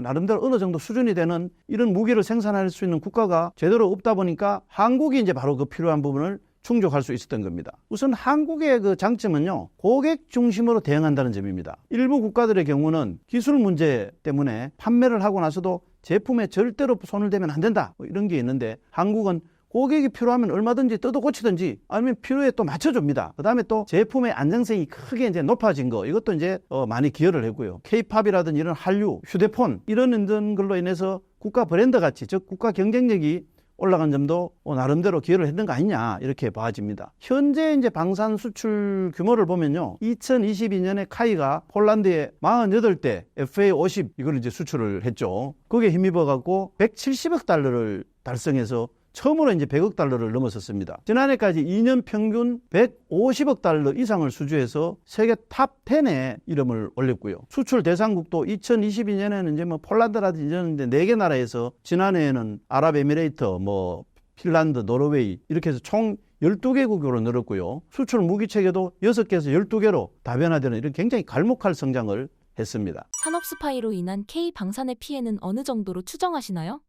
나름대로 어느 정도 수준이 되는 이런 무기를 생산할 수 있는 국가가 제대로 없다 보니까 한국이 이제 바로 그 필요한 부분을 충족할 수 있었던 겁니다. 우선 한국의 그 장점은요, 고객 중심으로 대응한다는 점입니다. 일부 국가들의 경우는 기술 문제 때문에 판매를 하고 나서도 제품에 절대로 손을 대면 안 된다, 뭐 이런 게 있는데, 한국은 고객이 필요하면 얼마든지 뜯어 고치든지 아니면 필요에 또 맞춰줍니다. 그 다음에 또 제품의 안정성이 크게 이제 높아진 거, 이것도 이제 많이 기여를 했고요. K-팝이라든지 이런 한류, 휴대폰 이런 걸로 인해서 국가 브랜드 가치, 즉 국가 경쟁력이 올라간 점도 나름대로 기여를 했는 거 아니냐, 이렇게 봐집니다. 현재 이제 방산 수출 규모를 보면요, 2022년에 카이가 폴란드에 48대 FA50 이걸 이제 수출을 했죠. 거기에 힘입어 갖고 170억 달러를 달성해서 처음으로 이제 100억 달러를 넘어섰습니다. 지난해까지 2년 평균 150억 달러 이상을 수주해서 세계 탑 10에 이름을 올렸고요. 수출 대상국도 2022년에는 이제 뭐 폴란드라든지 이런 4개 나라에서, 지난해에는 아랍에미레이트, 뭐 핀란드, 노르웨이 이렇게 해서 총 12개국으로 늘었고요. 수출 무기 체계도 6개에서 12개로 다변화되는 이런 굉장히 갈목할 성장을 했습니다.
산업 스파이로 인한 K 방산의 피해는 어느 정도로 추정하시나요?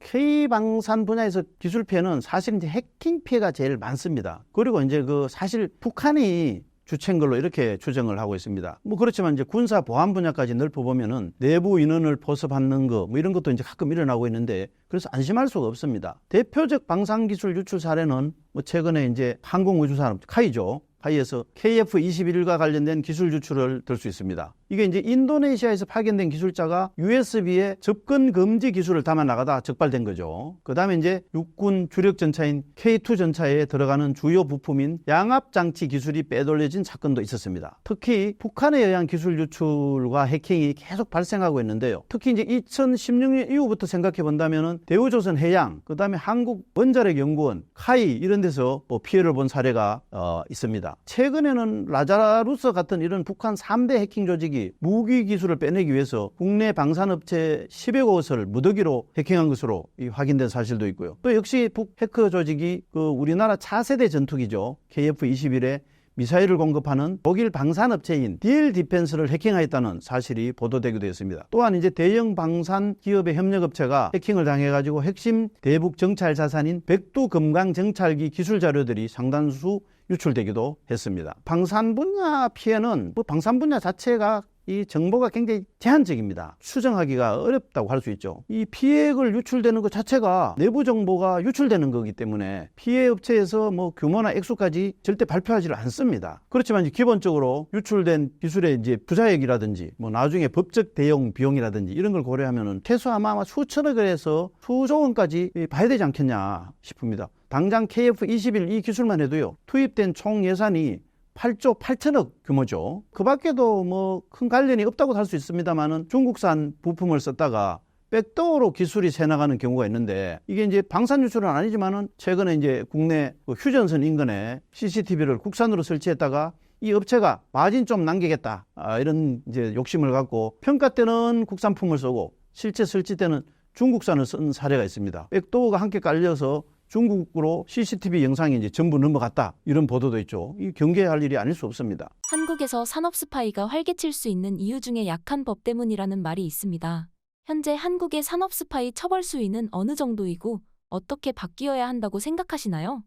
K방산 분야에서 기술 피해는 사실 이제 해킹 피해가 제일 많습니다. 그리고 이제 그 사실 북한이 주체인 걸로 이렇게 추정을 하고 있습니다. 뭐 그렇지만 이제 군사 보안 분야까지 넓혀보면은 내부 인원을 포섭하는 거, 뭐 이런 것도 이제 가끔 일어나고 있는데, 그래서 안심할 수가 없습니다. 대표적 방산 기술 유출 사례는 뭐 최근에 이제 항공우주산업 카이죠. 카이에서 KF-21과 관련된 기술 유출을 들 수 있습니다. 이게 이제 인도네시아에서 파견된 기술자가 USB에 접근 금지 기술을 담아 나가다 적발된 거죠. 그 다음에 이제 육군 주력 전차인 K2 전차에 들어가는 주요 부품인 양압 장치 기술이 빼돌려진 사건도 있었습니다. 특히 북한에 의한 기술 유출과 해킹이 계속 발생하고 있는데요. 특히 이제 2016년 이후부터 생각해 본다면은 대우조선 해양, 그 다음에 한국 원자력 연구원, 카이 이런 데서 뭐 피해를 본 사례가 있습니다. 최근에는 라자루스 같은 이런 북한 3대 해킹 조직이 무기 기술을 빼내기 위해서 국내 방산업체 10여 곳을 무더기로 해킹한 것으로 확인된 사실도 있고요. 또 역시 북 해커 조직이 그 우리나라 차세대 전투기죠, KF-21에 미사일을 공급하는 독일 방산업체인 DL 디펜스를 해킹하였다는 사실이 보도되기도 했습니다. 또한 이제 대형 방산 기업의 협력업체가 해킹을 당해가지고 핵심 대북 정찰 자산인 백두 금강 정찰기 기술 자료들이 상당수 유출되기도 했습니다. 방산 분야 피해는 방산 분야 자체가 이 정보가 굉장히 제한적입니다. 추정하기가 어렵다고 할 수 있죠. 이 피해액을 유출되는 것 자체가 내부 정보가 유출되는 거기 때문에 피해 업체에서 뭐 규모나 액수까지 절대 발표하지를 않습니다. 그렇지만 이제 기본적으로 유출된 기술의 이제 투자액이라든지 뭐 나중에 법적 대응 비용이라든지 이런 걸 고려하면은 최소 아마 수천억을 해서 수조 원까지 봐야 되지 않겠냐 싶습니다. 당장 KF-21 이 기술만 해도요, 투입된 총 예산이 8조 8천억 규모죠. 그 밖에도 뭐 큰 관련이 없다고 할 수 있습니다만은 중국산 부품을 썼다가 백도어로 기술이 새나가는 경우가 있는데, 이게 이제 방산 유출은 아니지만은 최근에 이제 국내 휴전선 인근에 CCTV를 국산으로 설치했다가 이 업체가 마진 좀 남기겠다, 이런 이제 욕심을 갖고 평가 때는 국산품을 쓰고 실제 설치 때는 중국산을 쓴 사례가 있습니다. 백도어가 함께 깔려서 중국으로 CCTV 영상이 이제 전부 넘어갔다, 이런 보도도 있죠. 이 경계할 일이 아닐 수 없습니다.
한국에서 산업 스파이가 활개칠 수 있는 이유 중에 약한 법 때문이라는 말이 있습니다. 현재 한국의 산업 스파이 처벌 수위는 어느 정도이고 어떻게 바뀌어야 한다고 생각하시나요?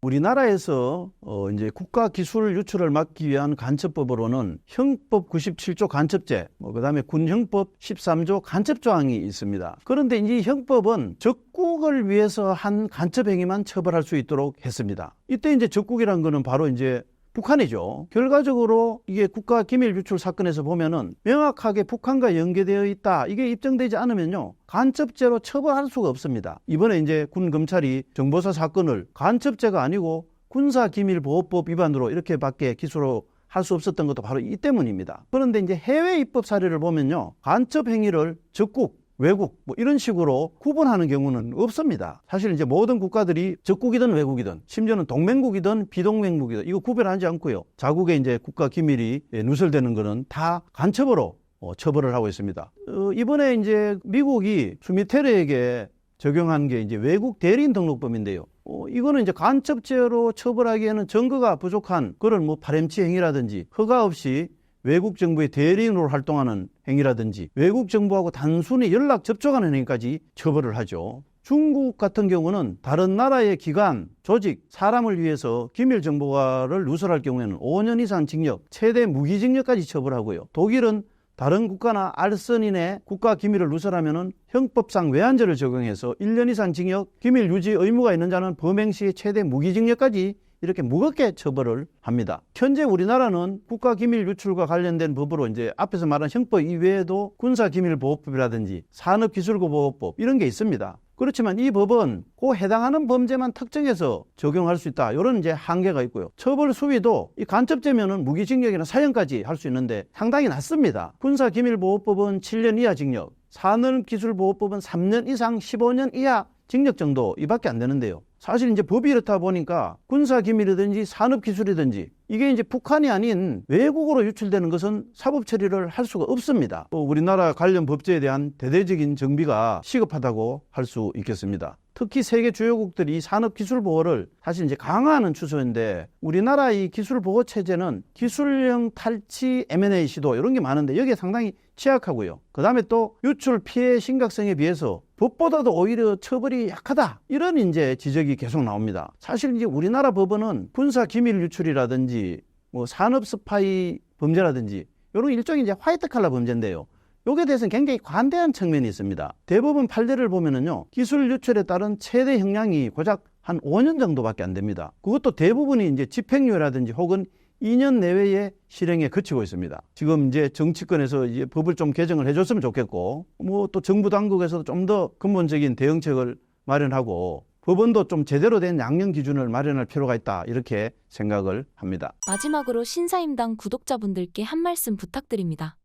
우리나라에서 이제 국가 기술 유출을 막기 위한 간첩법으로는 형법 97조 간첩죄, 그다음에 군형법 13조 간첩조항이 있습니다. 그런데 이 형법은 적국을 위해서 한 간첩 행위만 처벌할 수 있도록 했습니다. 이때 이제 적국이란 거는 바로 이제 북한이죠. 결과적으로 이게 국가 기밀 유출 사건에서 보면은 명확하게 북한과 연계되어 있다, 이게 입증되지 않으면요, 간첩죄로 처벌할 수가 없습니다. 이번에 이제 군 검찰이 정보사 사건을 간첩죄가 아니고 군사기밀보호법 위반으로 이렇게밖에 기소로 할 수 없었던 것도 바로 이 때문입니다. 그런데 이제 해외 입법 사례를 보면요, 간첩 행위를 적국, 외국 뭐 이런 식으로 구분하는 경우는 없습니다. 사실 이제 모든 국가들이 적국이든 외국이든 심지어는 동맹국이든 비동맹국이든 이거 구별하지 않고요, 자국의 이제 국가 기밀이 누설되는 거는 다 간첩으로 처벌을 하고 있습니다. 이번에 이제 미국이 스미테르에게 적용한 게 이제 외국 대리인 등록법인데요. 이거는 이제 간첩죄로 처벌하기에는 증거가 부족한 그런 뭐 파렴치 행위라든지 허가 없이 외국 정부의 대리인으로 활동하는 행위라든지 외국 정부하고 단순히 연락 접촉하는 행위까지 처벌을 하죠. 중국 같은 경우는 다른 나라의 기관, 조직, 사람을 위해서 기밀 정보를 누설할 경우에는 5년 이상 징역, 최대 무기징역까지 처벌하고요. 독일은 다른 국가나 알선인의 국가 기밀을 누설하면 형법상 외환죄를 적용해서 1년 이상 징역, 기밀 유지 의무가 있는 자는 범행 시 최대 무기징역까지 이렇게 무겁게 처벌을 합니다. 현재 우리나라는 국가기밀 유출과 관련된 법으로 이제 앞에서 말한 형법 이외에도 군사기밀보호법이라든지 산업기술보호법 이런 게 있습니다. 그렇지만 이 법은 그 해당하는 범죄만 특정해서 적용할 수 있다, 이런 이제 한계가 있고요. 처벌 수위도 이 간첩죄면은 무기징역이나 사형까지 할 수 있는데 상당히 낮습니다. 군사기밀보호법은 7년 이하 징역, 산업기술보호법은 3년 이상 15년 이하 징역 정도 이밖에 안 되는데요. 사실 이제 법이 이렇다 보니까 군사기밀이든지 산업기술이든지 이게 이제 북한이 아닌 외국으로 유출되는 것은 사법 처리를 할 수가 없습니다. 우리나라 관련 법제에 대한 대대적인 정비가 시급하다고 할 수 있겠습니다. 특히 세계 주요국들이 산업기술 보호를 사실 이제 강화하는 추세인데 우리나라 이 기술 보호 체제는 기술형 탈취 M&A 시도 이런 게 많은데 여기에 상당히 취약하고요. 그 다음에 또 유출 피해 심각성에 비해서 법보다도 오히려 처벌이 약하다, 이런 이제 지적이 계속 나옵니다. 사실 이제 우리나라 법원은 군사 기밀 유출이라든지 뭐 산업 스파이 범죄라든지 이런 일종의 이제 화이트 칼라 범죄인데요. 여기에 대해서는 굉장히 관대한 측면이 있습니다. 대법원 판례를 보면은요, 기술 유출에 따른 최대 형량이 고작 한 5년 정도밖에 안 됩니다. 그것도 대부분이 이제 집행유예라든지 혹은 2년 내외의 실행에 그치고 있습니다. 지금 이제 정치권에서 이제 법을 좀 개정을 해줬으면 좋겠고, 뭐 또 정부 당국에서도 좀 더 근본적인 대응책을 마련하고 법원도 좀 제대로 된 양형 기준을 마련할 필요가 있다, 이렇게 생각을 합니다.
마지막으로 신사임당 구독자분들께 한 말씀 부탁드립니다.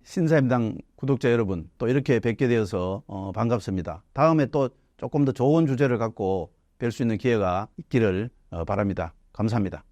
신사임당 구독자 여러분, 또 이렇게 뵙게 되어서 반갑습니다. 다음에 또 조금 더 좋은 주제를 갖고 뵐 수 있는 기회가 있기를 바랍니다. 감사합니다.